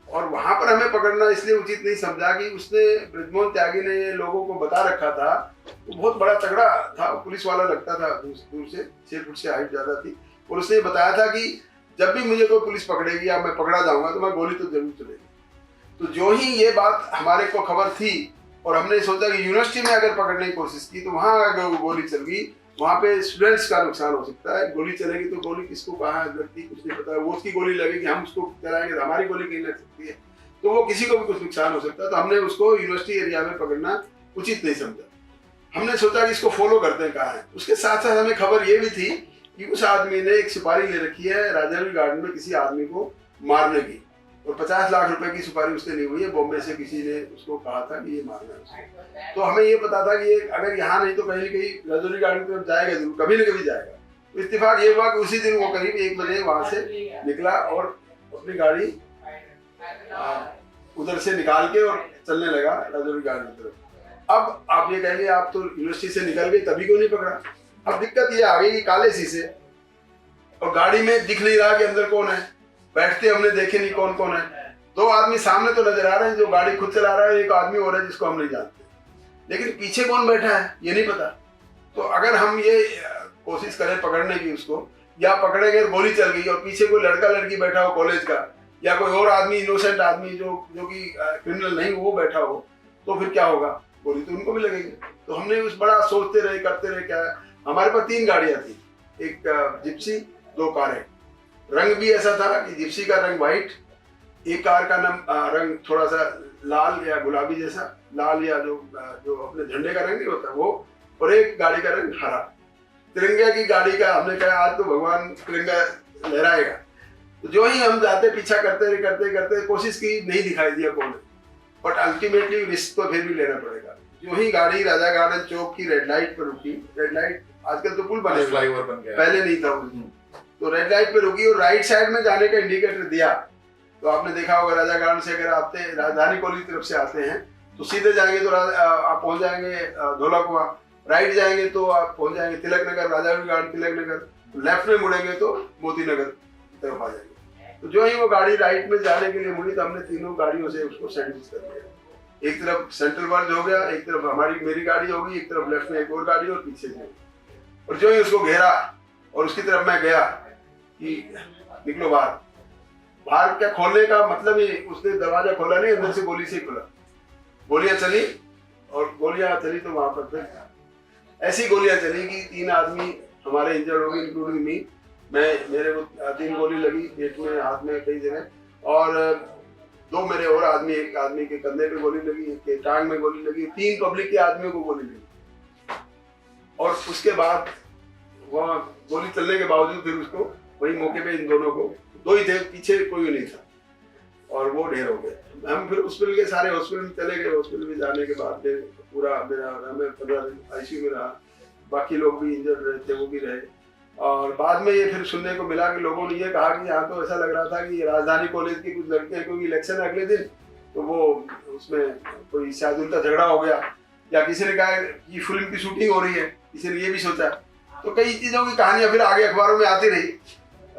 और वहां पर हमें पकड़ना इसलिए उचित नहीं समझा कि उसने, बृजमोहन त्यागी ने ये लोगों को बता रखा था। वो बहुत बड़ा तगड़ा था, पुलिस वाला लगता था दूर से, 6 फुट से हाइट ज्यादा थी। और उसने बताया था कि जब भी मुझे कोई पुलिस पकड़ेगी या मैं पकड़ा जाऊंगा तो मैं गोली तो जरूर चलेगी। तो जो ही ये बात हमारे को खबर थी, और हमने सोचा कि यूनिवर्सिटी में अगर पकड़ने की कोशिश की तो वहां अगर गोली चल गई, वहां पे स्टूडेंट्स का नुकसान हो सकता है। गोली चलेगी तो गोली किसको कहाँ लगती कुछ नहीं पता है, वो उसकी गोली लगेगी, हम उसको चलाएंगे तो हमारी गोली कहीं लग सकती है, तो वो किसी को भी कुछ नुकसान हो सकता है। तो हमने उसको यूनिवर्सिटी एरिया में पकड़ना उचित नहीं समझा। हमने सोचा कि इसको फॉलो करते हैं कहाँ है। उसके साथ साथ हमें खबर ये भी थी कि उस आदमी ने एक सुपारी ले रखी है राजावी गार्डन में किसी आदमी को मारने की, और 50 लाख रुपए की सुपारी उसने ली हुई है। बॉम्बे से किसी ने उसको कहा था कि ये मारना है उसको। तो हमें ये पता था कि ये अगर यहाँ नहीं तो कहीं न कहीं राजावी गार्डन की तरफ जाएगा जरूर, कभी न कभी जाएगा। तो इत्तेफाक ये हुआ कि उसी दिन वो करीब 1 बजे वहां से निकला और अपनी गाड़ी उधर से निकाल के और चलने लगा राजावी गार्डन की तरफ। अब आप ये कहेंगे आप तो यूनिवर्सिटी से निकल गए तभी क्यों नहीं पकड़ा। अब दिक्कत ये आ गई कि काले शीशे, और गाड़ी में दिख नहीं रहा कि अंदर कौन है, बैठते हमने देखे नहीं कौन कौन है। 2 आदमी सामने तो नजर आ रहे हैं जो गाड़ी खुद चला रहा है, एक आदमी और है जिसको हम नहीं जानते, लेकिन पीछे कौन बैठा है ये नहीं पता। तो अगर हम ये कोशिश करें पकड़ने की उसको, या पकड़ेंगे गोली चल गई और पीछे कोई लड़का लड़की बैठा हो कॉलेज का, या कोई और आदमी इनोसेंट आदमी जो कि क्रिमिनल नहीं वो बैठा हो, तो फिर क्या होगा, गोली तो उनको भी लगेगी। तो हमने उस बड़ा सोचते रहे करते रहे। क्या हमारे पास 3 गाड़ियां थी, एक जिप्सी, 2 कारें। रंग भी ऐसा था कि जिप्सी का रंग व्हाइट, एक कार का रंग थोड़ा सा लाल या गुलाबी जैसा, लाल या जो अपने झंडे का रंग नहीं होता वो, और एक गाड़ी का रंग हरा। तिरंगे की गाड़ी का हमने कहा आज तो भगवान तिरंगा लहराएगा। तो जो ही हम जाते पीछा करते कोशिश की, नहीं दिखाई दिया कौन है, बट अल्टीमेटली रिस्क तो फिर भी लेना पड़ेगा। जो ही गाड़ी राजा गार्डन चौक की रेड लाइट पर रुकी, रेड लाइट आजकल तो पुल बने, फ्लाईओवर बन गया, पहले नहीं था, तो रेड लाइट पे रुकी और राइट साइड में जाने का इंडिकेटर दिया। तो आपने देखा होगा राजा गार्डन से अगर आप राजधानी कॉलेज की तरफ से आते हैं तो सीधे जाएंगे तो आप पहुंच जाएंगे धोला कुआं, राइट जाएंगे तो आप पहुंच जाएंगे तिलक नगर, राजावी गार्डन तिलक नगर, लेफ्ट में मुड़ेंगे तो मोती नगर की तरफ आ जाएंगे। तो जो ही वो गाड़ी राइट में जाने के लिए मुड़ी तो हमने तीनों गाड़ियों से उसको सैंडविच कर दिया। एक तरफ सेंट्रल वर्ज हो गया, एक तरफ मेरी गाड़ी होगी, एक तरफ लेफ्ट में एक और गाड़ी और पीछे से। और जो ही उसको घेरा और उसकी तरफ मैं गया कि निकलो बाहर क्या खोलने का मतलब ही, उसने दरवाजा खोला नहीं, अंदर से गोली से खुला। गोलियां चली और गोलियां चली तो वहां पर फिर ऐसी गोलियां चली कि 3 आदमी हमारे इंजर्ड हो गए, इंक्लूडिंग मी। मेरे को 3 गोली लगी पेट में, हाथ में, कई जगह, और 2 मेरे और आदमी, एक आदमी के कंधे पे गोली लगी, एक के टांग में गोली लगी, 3 पब्लिक के आदमियों को गोली लगी। और उसके बाद वहाँ गोली चलने के बावजूद फिर उसको वही मौके पे इन दोनों को, 2 ही थे, पीछे कोई नहीं था, और वो ढेर हो गए। हम फिर हॉस्पिटल के सारे हॉस्पिटल में चले गए। हॉस्पिटल में जाने के बाद फिर पूरा मैं 15 दिन आईसीयू में रहा, बाकी लोग भी इंजर्ड रहे थे, वो भी रहे। और बाद में ये फिर सुनने को मिला कि लोगों ने ये कहा कि यहाँ तो ऐसा लग रहा था कि राजधानी कॉलेज की कुछ लड़के, क्योंकि इलेक्शन अगले दिन, तो वो उसमें कोई शायद उनका झगड़ा हो गया, या किसी ने कहा कि फिल्म की शूटिंग हो रही है, किसी ने ये भी सोचा। तो कई चीज़ों की कहानियाँ फिर आगे अखबारों में आती रही।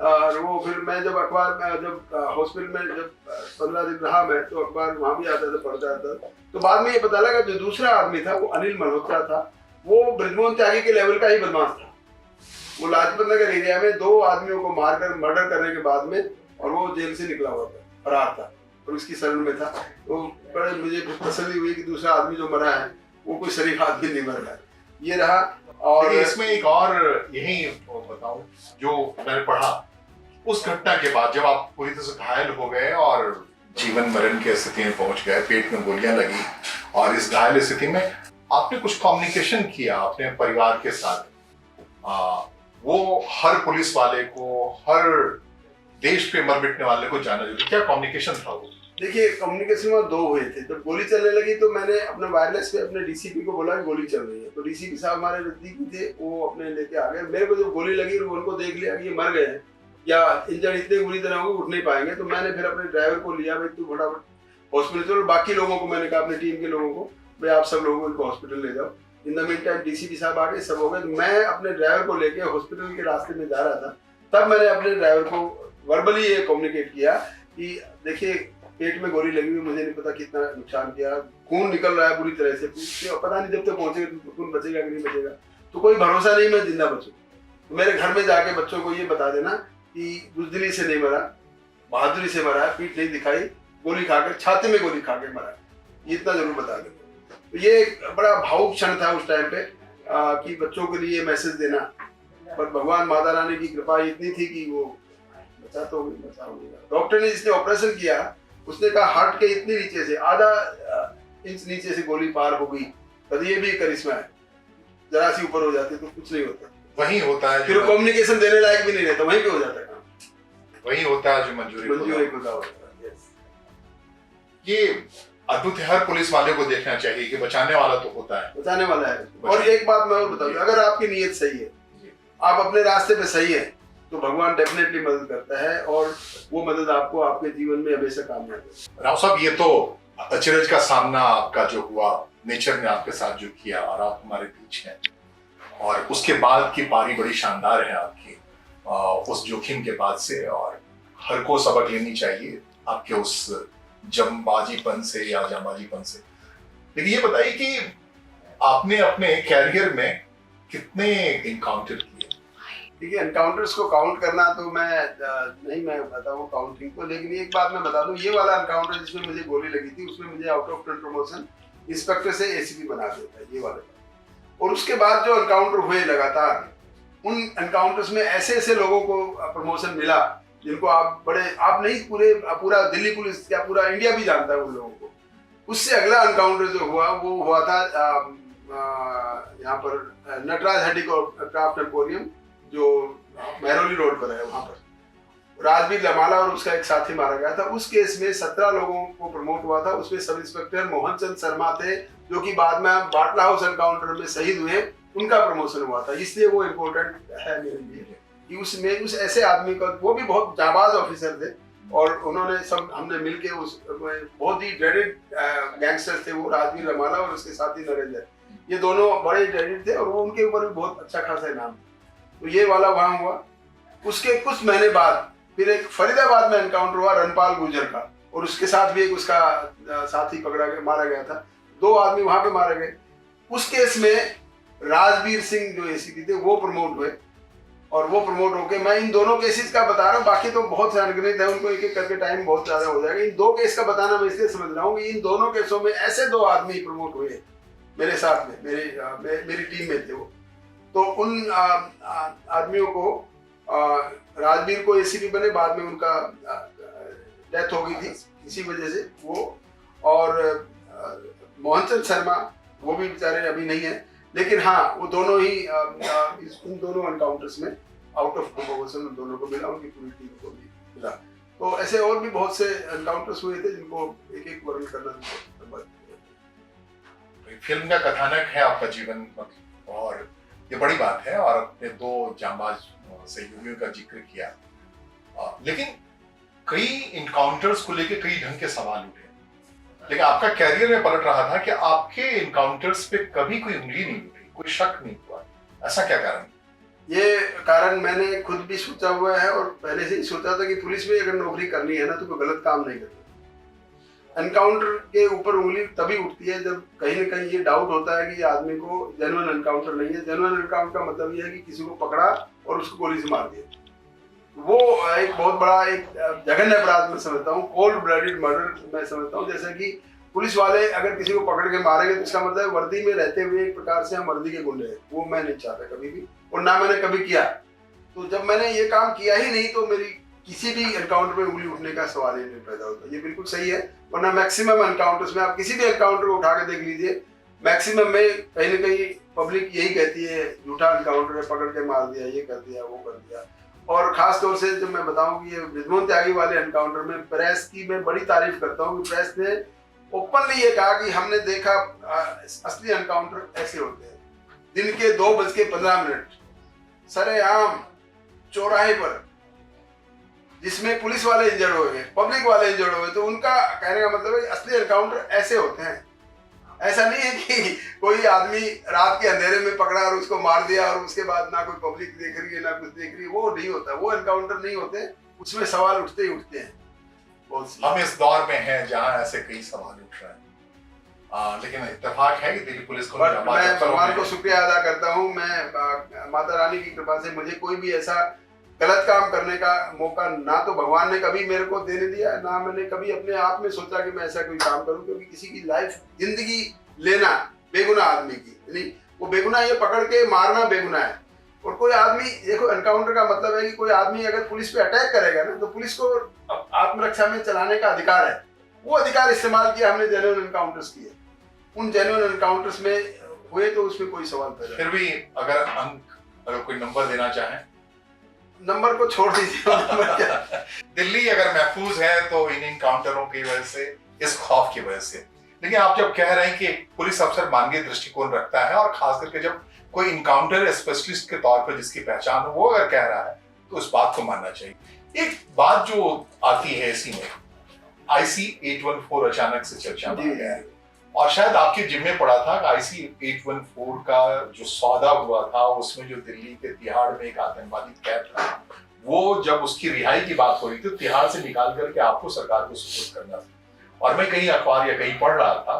और वो फिर मैं जब अखबार में जब हॉस्पिटल में जब 15 दिन रहा मैं, तो अखबार वहाँ भी आता था, पढ़ता था। तो बाद में ये पता लगा जो दूसरा आदमी था वो अनिल मल्होत्रा था, वो बृजमोहन त्यागी के लेवल का ही बदमाश था। वो लाजपत नगर एरिया में 2 आदमियों को मारकर मर्डर करने के बाद में, और वो जेल से निकला हुआ था, फरार था और उसकी शरण में था। तो बड़े मुझे तसल्ली हुई कि दूसरा आदमी जो मरा है वो कोई शरीफ आदमी नहीं मर रहा है। ये रहा। और इसमें एक और यही बताऊं जो मैंने पढ़ा, उस घटना के बाद जब आप पूरी तरह से घायल हो गए और जीवन मरण की स्थिति में पहुंच गए, पेट में गोलियां लगी, और इस घायल स्थिति में आपने कुछ कम्युनिकेशन किया अपने परिवार के साथ। वो हर पुलिस वाले को, हर देश पे मर मिटने वाले को जाना जरूरी, क्या कम्युनिकेशन था वो? देखिए, कम्युनिकेशन में 2 हुए थे। जब गोली चलने लगी तो मैंने अपने वायरलेस पे अपने डीसीपी को बोला कि गोली चल रही है। तो डीसीपी साहब हमारे नजदीकी थे, वो अपने लेके आ गए। मेरे को जब गोली लगी और उनको देख लिया कि ये मर गए हैं या इंजन इतने बुरी तरह हो उठ नहीं पाएंगे, तो मैंने फिर अपने ड्राइवर को लिया, भाई तू फटाफट हॉस्पिटल चलो। बाकी लोगों को मैंने कहा, अपनी टीम के लोगों को, भाई आप सब लोगों को हॉस्पिटल ले जाओ। In the mean time DCP साहब आ गए, सब हो गए। मैं अपने ड्राइवर को लेके हॉस्पिटल के रास्ते में जा रहा था, तब मैंने अपने ड्राइवर को वर्बली ये कम्युनिकेट किया कि देखिए पेट में गोली लगी हुई, मुझे नहीं पता कितना नुकसान किया, खून निकल रहा है बुरी तरह से, पता नहीं जब तक पहुंचेगा तो खून बचेगा कि नहीं बचेगा, तो कोई भरोसा नहीं मैं जिंदा बचूं। तो मेरे घर में जाके बच्चों को ये बता देना कि बुजदिली से नहीं मरा, बहादुरी से मरा है, पीठ नहीं दिखाई, गोली खाकर, छाती में गोली खाकर मरा, ये इतना जरूर बता देना। तो ये एक बड़ा भावुक क्षण था उस टाइम पे कि बच्चों के लिए मैसेज देना। पर भगवान माता रानी की कृपा इतनी थी कि वो बचा तो बचा हो गया। डॉक्टर ने जिसने ऑपरेशन किया उसने कहा हार्ट के इतने नीचे से, आधा इंच नीचे से गोली पार हो गई। तो ये भी करिश्मा है, जरा सी ऊपर हो जाती तो कुछ नहीं होता, वही होता है, फिर कम्युनिकेशन देने लायक भी नहीं रहता, वहीं पे हो जाता है काम। वही होता है जो मंजूरी खुदा होता है। ये अद्भुत है, हर पुलिस वाले को देखना चाहिए कि बचाने वाला तो होता है, बचाने वाला है। और एक बात मैं और बताऊं, अगर आपकी नीयत सही है, आप अपने रास्ते पे सही है, तो भगवान डेफिनेटली मदद करता है, और वो मदद आपको आपके जीवन में हमेशा काम में आएगी। राव साहब, ये तो अचरज का सामना आपका जो हुआ, नेचर ने आपके साथ जो किया, और आप हमारे बीच हैं, और उसके बाद की पारी बड़ी शानदार है आपकी, उस जोखिम के बाद से, और हर को सबक लेनी चाहिए आपके उस जंबाजीपन से या जांबाजीपन से। लेकिन ये बताइए कि आपने अपने कैरियर में कितने इनकाउंटर किए? देखिए, एनकाउंटर्स को काउंट करना तो मैं बताऊँ काउंटिंग को, लेकिन एक बात मैं बता दूं, ये वाला एनकाउंटर जिसमें मुझे गोली लगी थी, उसमें मुझे out of turn promotion inspector से एसीपी बना देता है, ये वाले। और उसके बाद जो एनकाउंटर हुए लगातार, उन एनकाउंटर्स में ऐसे ऐसे लोगों को प्रमोशन मिला जिनको आप नहीं पूरा दिल्ली पुलिस या पूरा इंडिया भी जानता है उन लोगों को। उससे अगला एनकाउंटर जो हुआ वो हुआ था यहाँ पर नटराज हैंडीक्राफ्ट एम्पोरियम, जो मेहरौली रोड पर है, वहाँ पर राजवीर लमाला और उसका एक साथी मारा गया था। उस केस में 17 लोगों को प्रमोट हुआ था। उसमें सब इंस्पेक्टर मोहन चंद शर्मा थे, जो कि बाद में बाटला हाउस एनकाउंटर में शहीद हुए, उनका प्रमोशन हुआ था। इसलिए वो इम्पोर्टेंट है मेरे लिए कि उसमें उस ऐसे आदमी का, वो भी बहुत जाबाज ऑफिसर थे, और उन्होंने सब हमने मिलके उस बहुत ही ड्रेडेड गैंगस्टर थे वो, राजवीर लमाला और उसके साथी नरेंद्र, ये दोनों बड़े ड्रेडेड थे, और वो उनके ऊपर भी बहुत अच्छा खासा इनाम। तो ये वाला वहाँ हुआ। उसके कुछ महीने बाद फिर एक फरीदाबाद में एनकाउंटर हुआ रणपाल गुर्जर का, और उसके साथ भी एक उसका साथी मारा गया था। 2 आदमी वहां पे मारे गए। उस केस में राजवीर सिंह जो एसीपी थे वो प्रमोट हुए, और वो प्रमोट होके, मैं इन दोनों केसेस का बता रहा हूँ, बाकी तो बहुत से अनगिनत है, उनको एक एक करके टाइम बहुत ज्यादा हो जाएगा। इन 2 केस का बताना मैं इसलिए समझ रहा हूँ कि इन दोनों केसों में ऐसे 2 आदमी प्रमोट हुए मेरे साथ में, मेरी टीम में थे वो। तो उन आदमियों को, राजवीर को एसीपी बने, बाद में उनका डेथ हो गई थी इसी वजह से वो, और मोहनचंद शर्मा वो भी बेचारे अभी नहीं है, लेकिन हाँ वो दोनों ही उन दोनों एनकाउंटर्स में आउट ऑफ प्रमोशन उन दोनों को मिला, उनकी पूरी टीम को भी मिला। तो ऐसे और भी बहुत से एनकाउंटर्स हुए थे जिनको एक एक वर्णन करना। फिल्म का कथानक है आपका जीवन, और ये बड़ी बात है, और अपने 2 जांबाज सहयोगियों का जिक्र किया, लेकिन कई इनकाउंटर्स को लेकर कई ढंग के सवाल उठे। लेकिन आपका कैरियर में पलट रहा था कि आपके इनकाउंटर्स पे कभी कोई उंगली नहीं उठी, कोई शक नहीं हुआ, ऐसा क्या कारण? ये कारण मैंने खुद भी सोचा हुआ है और पहले से ही सोचा था कि पुलिस में अगर नौकरी करनी है ना तो कोई गलत काम नहीं करना। एनकाउंटर के ऊपर उंगली तभी उठती है जब कहीं ना कहीं ये डाउट होता है कि ये आदमी को जेन्युइन एनकाउंटर नहीं है। जेन्युइन एनकाउंटर का मतलब ये है कि किसी को पकड़ा और उसको गोली से मार दिया। वो एक बहुत बड़ा एक जघन्य अपराध मैं समझता हूँ, कोल्ड ब्लडेड मर्डर मैं समझता हूँ। जैसे कि पुलिस वाले अगर किसी को पकड़ के मारेंगे तो इसका मतलब वर्दी में रहते हुए एक प्रकार से हम वर्दी के गुंडे हैं। वो मैं नहीं चाहता कभी भी, और ना मैंने कभी किया। तो जब मैंने ये काम किया ही नहीं तो मेरी किसी भी एनकाउंटर पे उंगली उठने का सवाल ही नहीं पैदा होता। ये बिल्कुल सही है। वरना मैक्सिमम एनकाउंटर्स में आप किसी भी एनकाउंटर को उठा के देख लीजिए, मैक्सिमम में कहीं ना कहीं पब्लिक यही कहती है झूठा एनकाउंटर है, पकड़ के मार दिया, ये कर दिया, वो कर दिया। और खास तौर से जब मैं बताऊं कि ये बृजमोहन त्यागी वाले एनकाउंटर में प्रेस की मैं बड़ी तारीफ करता हूँ कि प्रेस ने ओपनली ये कहा कि हमने देखा असली एनकाउंटर ऐसे होते हैं। दिन के 2:15 सरेआम चौराहे पर, जिसमें पुलिस वाले इंजर्ड हो गए, पब्लिक वाले इंजर्ड हो गए। तो उनका कहने का मतलब है असली एनकाउंटर ऐसे होते हैं। ऐसा नहीं है कि कोई आदमी रात के अंधेरे में पकड़ा और उसको मार दिया और उसके बाद ना कोई पब्लिक देख रही है ना कुछ देख रही है। वो नहीं होता, वो एनकाउंटर नहीं होते। उसमें सवाल उठते ही उठते हैं। हम इस दौर में हैं जहां ऐसे कई सवाल उठ रहे हैं, लेकिन इत्तेफाक है कि दिल्ली पुलिस को मैं भगवान को शुक्रिया अदा करता हूँ। मैं माता रानी की कृपा से मुझे कोई भी ऐसा गलत काम करने का मौका ना तो भगवान ने कभी मेरे को देने दिया, ना मैंने कभी अपने आप में सोचा कि मैं ऐसा कोई काम करूं। क्योंकि किसी की लाइफ जिंदगी लेना बेगुनाह आदमी की, यानी वो बेगुनाह, ये पकड़ के मारना बेगुनाह है। और कोई आदमी, देखो एनकाउंटर का मतलब है कि कोई आदमी अगर पुलिस पे अटैक करेगा ना तो पुलिस को आत्मरक्षा में चलाने का अधिकार है। वो अधिकार इस्तेमाल किया हमने जेन्युइन एनकाउंटर्स किए। उन जेन्युइन एनकाउंटर्स में हुए तो उसमें कोई सवाल पैदा। फिर भी अगर कोई नंबर देना चाहे, नंबर को छोड़ दीजिए। दिल्ली अगर महफूज है तो इन एनकाउंटरों की वजह से, इस खौफ की वजह से। लेकिन आप जब कह रहे हैं कि पुलिस अफसर मानवीय दृष्टिकोण रखता है, और खास करके जब कोई इनकाउंटर स्पेशलिस्ट के तौर पर जिसकी पहचान हो वो अगर कह रहा है तो उस बात को मानना चाहिए। एक बात जो आती है इसी में, IC 814 अचानक से चर्चा में आ गया है, और शायद आपके जिम्मे पड़ा था कि IC 814 का जो सौदा हुआ था उसमें जो दिल्ली के तिहाड़ में एक आतंकवादी कैद था, वो जब उसकी रिहाई की बात हो रही थी तिहाड़ से निकाल करके आपको सरकार को सुपुर्द करना था। और मैं कहीं अखबार या कहीं पढ़ रहा था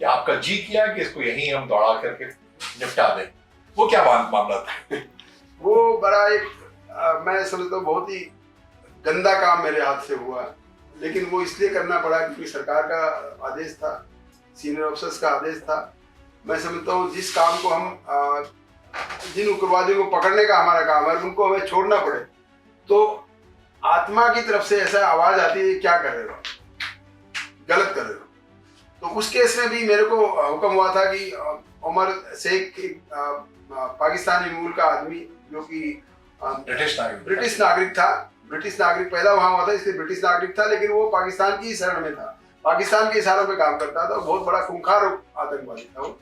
कि आपका जी किया कि इसको यहीं हम दौड़ा करके निपटा दें। वो क्या मामला था? वो बड़ा एक मैं समझता हूँ बहुत ही गंदा काम मेरे हाथ से हुआ, लेकिन वो इसलिए करना पड़ा क्योंकि सरकार का आदेश था, सीनियर अफसर्स का आदेश था। मैं समझता हूँ जिस काम को हम जिन उग्रवादियों को पकड़ने का हमारा काम है, उनको हमें छोड़ना पड़े तो आत्मा की तरफ से ऐसा आवाज आती है क्या कर रहे हो, गलत कर रहे हो। तो उस केस में भी मेरे को हुक्म हुआ था कि उमर शेख पाकिस्तानी मूल का आदमी जो कि ब्रिटिश नागरिक था, ब्रिटिश नागरिक पैदा वहां हुआ था इसलिए ब्रिटिश नागरिक था, लेकिन वो पाकिस्तान की शरण में था, पाकिस्तान के इशारों पे काम करता था। बहुत बड़ा खूंखार आतंकवादी था वो।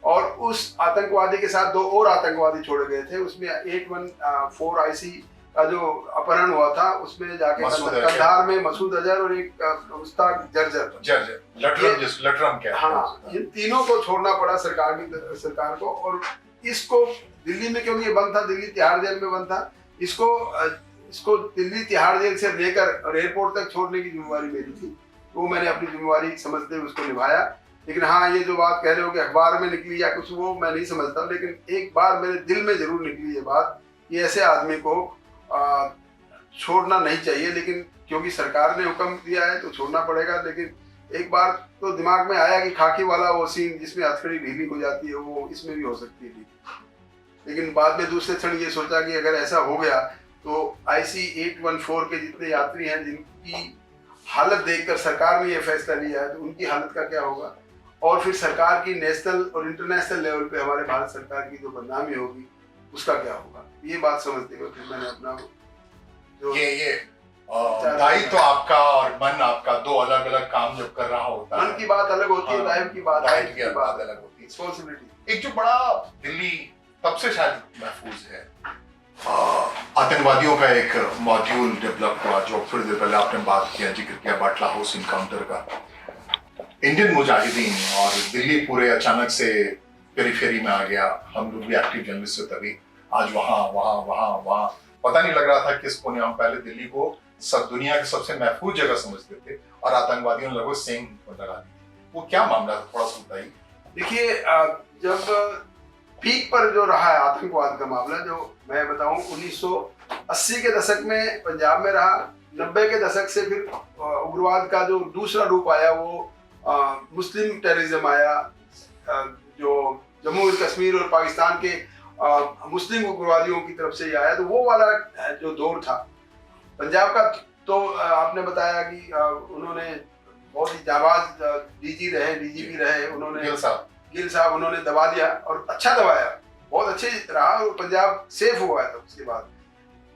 और उस आतंकवादी के साथ 2 और आतंकवादी छोड़े गए थे। उसमें 814 IC का जो अपहरण हुआ था उसमें जाके कंधार में मसूद अजहर और एक मुस्ताक जर्जर लटरम क्या, हाँ, इन तीनों को छोड़ना पड़ा सरकार को। और इसको दिल्ली में, क्योंकि ये बंद था, दिल्ली तिहाड़ जेल में बंद था, इसको दिल्ली तिहाड़ जेल से लेकर और एयरपोर्ट तक छोड़ने की जिम्मेवारी मेरी थी। वो मैंने अपनी जिम्मेवारी समझते हुए उसको निभाया। लेकिन हाँ, ये जो बात कह रहे हो कि अखबार में निकली या कुछ, वो मैं नहीं समझता। लेकिन एक बार मेरे दिल में जरूर निकली ये बात कि ऐसे आदमी को छोड़ना नहीं चाहिए, लेकिन क्योंकि सरकार ने हुक्म दिया है तो छोड़ना पड़ेगा। लेकिन एक बार तो दिमाग में आया कि खाकी वाला वो सीन जिसमें हथकड़ी ढीली हो जाती है, वो इसमें भी हो सकती है। लेकिन बाद में दूसरे क्षण ये सोचा कि अगर ऐसा हो गया तो IC 814 के जितने यात्री हैं जिनकी हालत देखकर सरकार ने ये फैसला लिया है तो उनकी हालत का क्या होगा। और फिर सरकार की नेशनल और इंटरनेशनल लेवल पे हमारे भारत सरकार की जो बदनामी होगी उसका क्या होगा। ये बात समझते हुए फिर मैंने अपना जो ये दायित्व तो आपका और मन आपका 2 अलग अलग काम जब कर रहा होता है, मन की बात अलग होती है, दायित्व की बात अलग होती है। रिस्पॉन्सिबिलिटी एक जो बड़ा दिल्ली तब से शायद महफूज है, आतंकवादियों का एक मॉड्यूल डेवलप हुआ जो थोड़ी देर पहले आपने बात किया, जिक्र किया, बाटला हाउस इनकाउंटर का। इंडियन मुजाहिदीन और दिल्ली पूरे अचानक से पेरीफेरी में आ गया। हम लोग भी एक्टिव जर्नलिस्ट थे तभी, आज वहाँ वहाँ वहाँ वहाँ पता नहीं लग रहा था किस कोने। हम पहले दिल्ली को सब दुनिया की सबसे महफूज जगह समझते थे और आतंकवादियों ने लगभग सेंग लगा दी। वो क्या मामला था, थोड़ा सा बताइए। देखिए, जब पीक पर जो रहा है आतंकवाद का मामला, जो मैं बताऊं 1980 के दशक में पंजाब में रहा, 90 के दशक से फिर उग्रवाद का जो दूसरा रूप आया वो मुस्लिम टेररिज्म आया, जो जम्मू और कश्मीर और पाकिस्तान के मुस्लिम उग्रवादियों की तरफ से आया, तो वो वाला जो दौर था पंजाब का। तो आपने बताया कि उन्होंने बहुत ही जाबाज डीजीपी रहे, उन्होंने गिल साहब उन्होंने दबा दिया और अच्छा दबाया, बहुत अच्छे रहा और पंजाब सेफ हुआ है। तो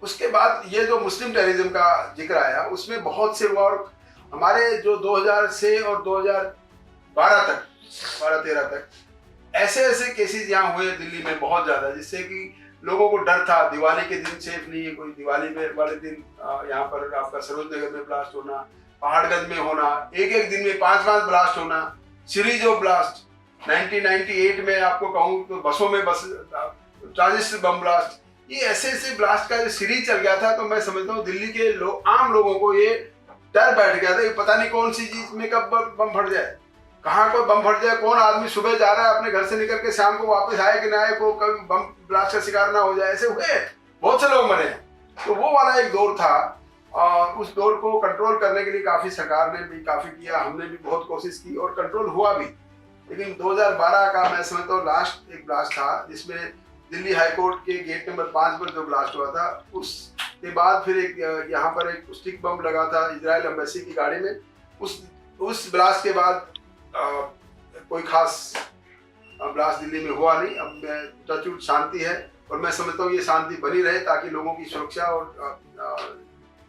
उसके बाद ये जो मुस्लिम टेररिज्म का जिक्र आया उसमें बहुत से हुआ, और हमारे जो 2000 से और 2012 तक 12-13 तक ऐसे केसेस यहाँ हुए दिल्ली में बहुत ज्यादा, जिससे कि लोगों को डर था दिवाली के दिन सेफ नहीं है कोई। दिवाली में वाले दिन यहाँ पर आपका सरोज नगर में ब्लास्ट होना, पहाड़गंज में होना, एक दिन में 5 ब्लास्ट होना, सीरीज ऑफ ब्लास्ट। 1998 में आपको कहूँ तो बसों में ट्रांजिस्टर बम ब्लास्ट, ये ऐसे ब्लास्ट का जो सीरीज चल गया था। तो मैं समझता हूँ दिल्ली के आम लोगों को ये डर बैठ गया था कि पता नहीं कौन सी चीज में कब बम फट जाए, कहाँ कोई बम फट जाए, कौन आदमी सुबह जा रहा है अपने घर से निकल के शाम को वापस आए कि ना आए, को कभी बम ब्लास्ट का शिकार ना हो जाए। ऐसे हुए, बहुत से लोग मरे। तो वो वाला एक दौर था और उस दौर को कंट्रोल करने के लिए काफी सरकार ने भी काफी किया, हमने भी बहुत कोशिश की और कंट्रोल हुआ भी। लेकिन 2012 का मैं समझता हूँ लास्ट एक ब्लास्ट था जिसमें दिल्ली हाई कोर्ट के गेट नंबर 5 पर जो ब्लास्ट हुआ था, उसके बाद फिर एक यहाँ पर एक स्टिक बम लगा था इजराइल एम्बेसी की गाड़ी में। उस ब्लास्ट के बाद कोई खास ब्लास्ट दिल्ली में हुआ नहीं। अब टचवुड शांति है और मैं समझता हूँ ये शांति बनी रहे ताकि लोगों की सुरक्षा और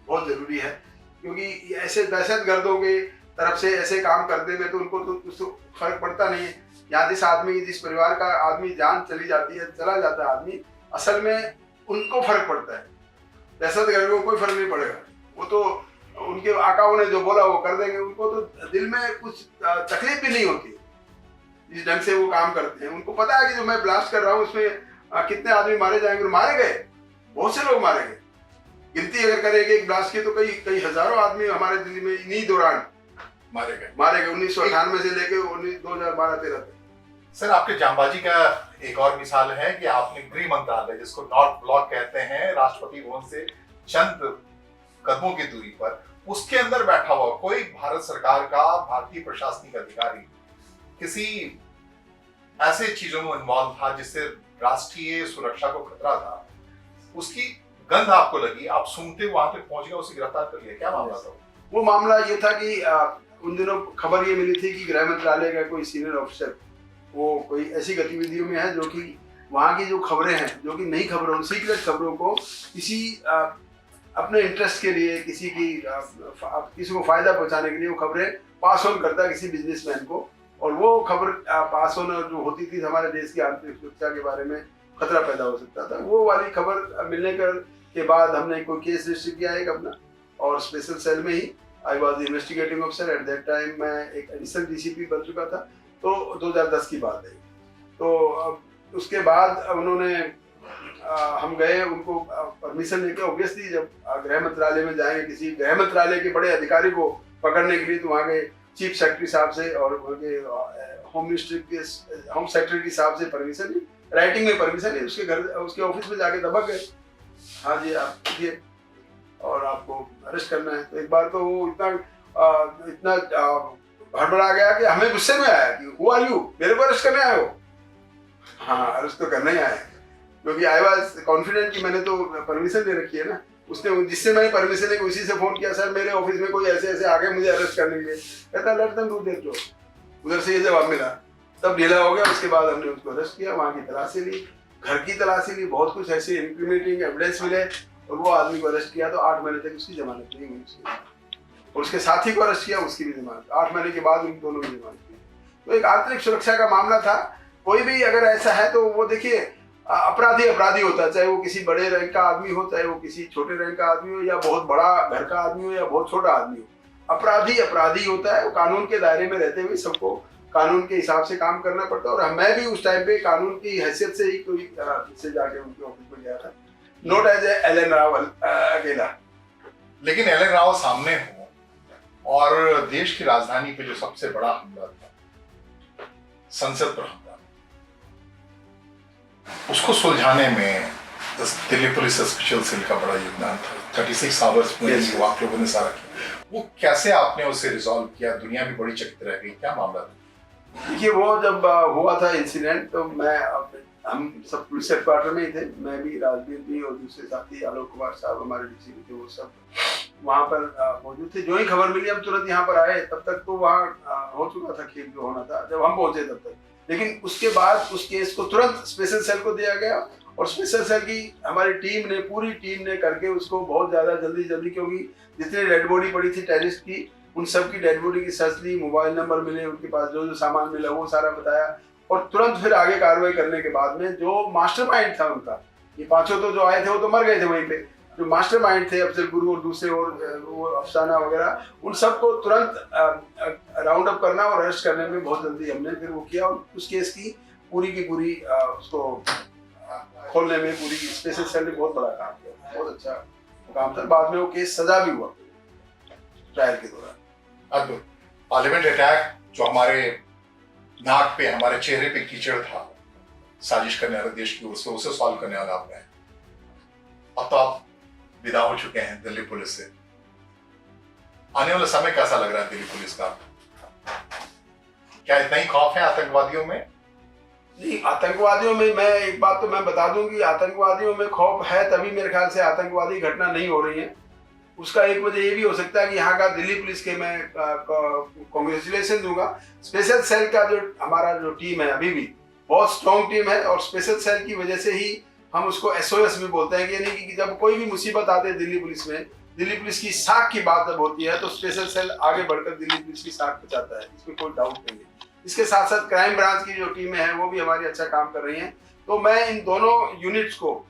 बहुत जरूरी है, क्योंकि ऐसे दहशतगर्दों के तरफ से ऐसे काम करने में तो उनको तो कुछ फर्क पड़ता नहीं है। यहाँ जिस परिवार का आदमी जान चली जाती है, चला जाता है आदमी, असल में उनको फर्क पड़ता है, दहशतगर्दों को कोई फर्क नहीं पड़ेगा। वो तो उनके आकाओं ने जो बोला वो कर देंगे, उनको तो दिल में कुछ तकलीफ भी नहीं होती जिस ढंग से वो काम करते हैं। उनको पता है कि जो मैं ब्लास्ट कर रहा हूँ उसमें कितने आदमी मारे जाएंगे, मारे गए, बहुत से लोग मारे गए। गिनती अगर करेंगे एक ब्लास्ट की तो कई हजारों आदमी हमारे दिल्ली में इन्हीं दौरान मारे गए 1998 से लेके 2012-13 तक। सर, आपके जांबाजी का एक और मिसाल है कि आपने गृह मंत्रालय, जिसको नॉर्थ ब्लॉक कहते हैं, राष्ट्रपति भवन से चंद कदमों की दूरी पर, उसके अंदर बैठा हुआ कोई भारत सरकार का भारतीय प्रशासनिक अधिकारी किसी ऐसे चीजों में इन्वॉल्व था जिससे राष्ट्रीय सुरक्षा को खतरा था, उसकी गंध आपको लगी, आप सूंघते वहां तक पहुंच गए, उसे गिरफ्तार कर लिया, क्या मामला था? वो मामला ये था कि उन दिनों खबर ये मिली थी कि गृह मंत्रालय का कोई सीनियर ऑफिसर वो कोई ऐसी गतिविधियों में है जो कि वहाँ की जो खबरें हैं, जो कि नई खबरों, सीक्रेट खबरों को किसी अपने इंटरेस्ट के लिए, किसी को फायदा पहुंचाने के लिए वो खबरें पास ऑन करता है किसी बिजनेसमैन को, और वो खबर पास ऑन जो होती थी हमारे देश की आंतरिक सुरक्षा के बारे में खतरा पैदा हो सकता था। वो वाली खबर मिलने के बाद हमने कोई केस रजिस्टर किया एक अपना, और स्पेशल सेल में ही I was investigating officer at that time, मैं एक एडिशनल डीसीपी बन चुका था। तो 2010 की बात है। तो उसके बाद उन्होंने हम गए, उनको परमिशन लेके, ऑब्वियसली जब गृह मंत्रालय में जाएंगे किसी गृह मंत्रालय के बड़े अधिकारी को पकड़ने के लिए, तो वहाँ के चीफ सेक्रेटरी साहब से और वहाँ के होम सेक्रेटरी साहब से परमिशन ली, राइटिंग में परमिशन ली, उसके ऑफिस में जाके दबक गए, हाँ जी आप देखिए और आपको अरेस्ट करना है। तो एक बार तो वो इतना हड़बड़ा गया कि हमें गुस्से में आया कि हु आर यू, मेरे को अरेस्ट करने आए हो? हाँ, अरेस्ट तो करना ही आया, क्योंकि आई वाज कॉन्फिडेंट कि मैंने तो परमिशन ले रखी है ना। उसने जिससे मैंने परमिशन लेके उसी से फोन किया, सर मेरे ऑफिस में कोई ऐसे आ गए मुझे अरेस्ट करने के लिए। कहता let them do their job. उधर से ये जवाब मिला, तब ढीला हो गया। उसके बाद हमने उसको अरेस्ट किया, वहाँ की तलाशी ली, घर की तलाशी ली, बहुत कुछ ऐसे इंक्रिमिनेटिंग एविडेंस मिले और वो आदमी को अरेस्ट किया। तो 8 महीने तक उसकी जमानत नहीं हुई उसकी, और उसके साथी को अरेस्ट किया, उसकी भी जमानत 8 महीने के बाद उन दोनों की जमानत हुई। तो एक आंतरिक सुरक्षा का मामला था। कोई भी अगर ऐसा है तो वो देखिए अपराधी होता है, चाहे वो किसी बड़े रैंक का आदमी हो, चाहे वो किसी छोटे रैंक का आदमी हो, या बहुत बड़ा घर का आदमी हो, या बहुत छोटा आदमी हो। अपराधी अपराधी होता है, वो कानून के दायरे में रहते हुए सबको कानून के हिसाब से काम करना पड़ता है। और मैं भी उस टाइम पे कानून की हैसियत से ही कोई से जाके उनके ऑफिस में गया था, नॉट एज एल.एन. राव अकेला। लेकिन एल.एन. राव सामने हो और देश की राजधानी पे जो सबसे बड़ा हमला था, संसद पर हमला, उसको सुलझाने में दिल्ली पुलिस स्पेशल सेल का बड़ा योगदान था। 36 आवर्स में आप लोगों ने सारा किया, वो कैसे आपने उसे रिजॉल्व किया? दुनिया भी बड़ी चकित रह गई, क्या मामला था? देखिए, वो जब हुआ था इंसिडेंट, तो हम सब पुलिस हेडक्वार्टर में ही थे, मैं भी, राजवीर भी और दूसरे साथी आलोक कुमार साहब हमारे डीसीपी थे, वो सब वहाँ पर मौजूद थे। जो ही खबर मिली हम तुरंत यहाँ पर आए। तब तक तो वहाँ हो चुका था खेल जो होना था जब हम पहुंचे तब तक। लेकिन उसके बाद उस केस को तुरंत स्पेशल सेल को दिया गया और स्पेशल सेल की हमारी टीम ने, पूरी टीम ने करके उसको बहुत ज्यादा जल्दी, क्योंकि जितनी डेड बॉडी पड़ी थी टेररिस्ट की, उन सब की डेड बॉडी की सर्च ली, मोबाइल नंबर मिले, उनके पास जो सामान मिला वो सारा बताया और तुरंत फिर आगे कार्रवाई करने के बाद में जो मास्टरमाइंड था उनका, ये पांचों तो जो आए थे वो तो मर गए थे वहीं पे, जो मास्टरमाइंड थे अफजल गुरु और दूसरे और वो अफसाना वगैरह, उन सबको तुरंत राउंड अप करना और अरेस्ट करने में बहुत जल्दी हमने फिर वो किया और उस केस की पूरी उसको खोलने में पूरी स्पेशल सेल ने बहुत बड़ा काम किया, बहुत अच्छा काम था। बाद में वो केस सजा भी हुआ ट्रायल के दौरान। अद्भुत। पार्लियामेंट अटैक जो हमारे नाक पे, हमारे चेहरे पे कीचड़ था, साजिश करने वाला देश की ओर से, उसे सॉल्व करने वाला आपने। अब तो आप विदा हो चुके हैं दिल्ली पुलिस से। आने वाला समय कैसा लग रहा है दिल्ली पुलिस का? क्या इतना ही खौफ है आतंकवादियों में? नहीं, आतंकवादियों में मैं एक बात तो मैं बता दूं कि आतंकवादियों में खौफ है, तभी मेरे ख्याल से आतंकवादी घटना नहीं हो रही है। उसका एक वजह ये भी हो सकता है कि यहाँ का दिल्ली पुलिस के मैं कॉन्ग्रेचुलेशन दूंगा। स्पेशल सेल का जो हमारा जो टीम है अभी भी बहुत स्ट्रॉन्ग टीम है और स्पेशल सेल की वजह से ही हम उसको SOS भी बोलते हैं। यानी कि जब कोई भी मुसीबत आती है दिल्ली पुलिस में, दिल्ली पुलिस की साख की बात जब होती है तो स्पेशल सेल आगे बढ़कर दिल्ली पुलिस की साख बचाता है, इसमें कोई डाउट नहीं है। इसके साथ साथ क्राइम ब्रांच की जो टीमें हैं वो भी हमारी अच्छा काम कर रही हैं। तो मैं इन दोनों यूनिट्स को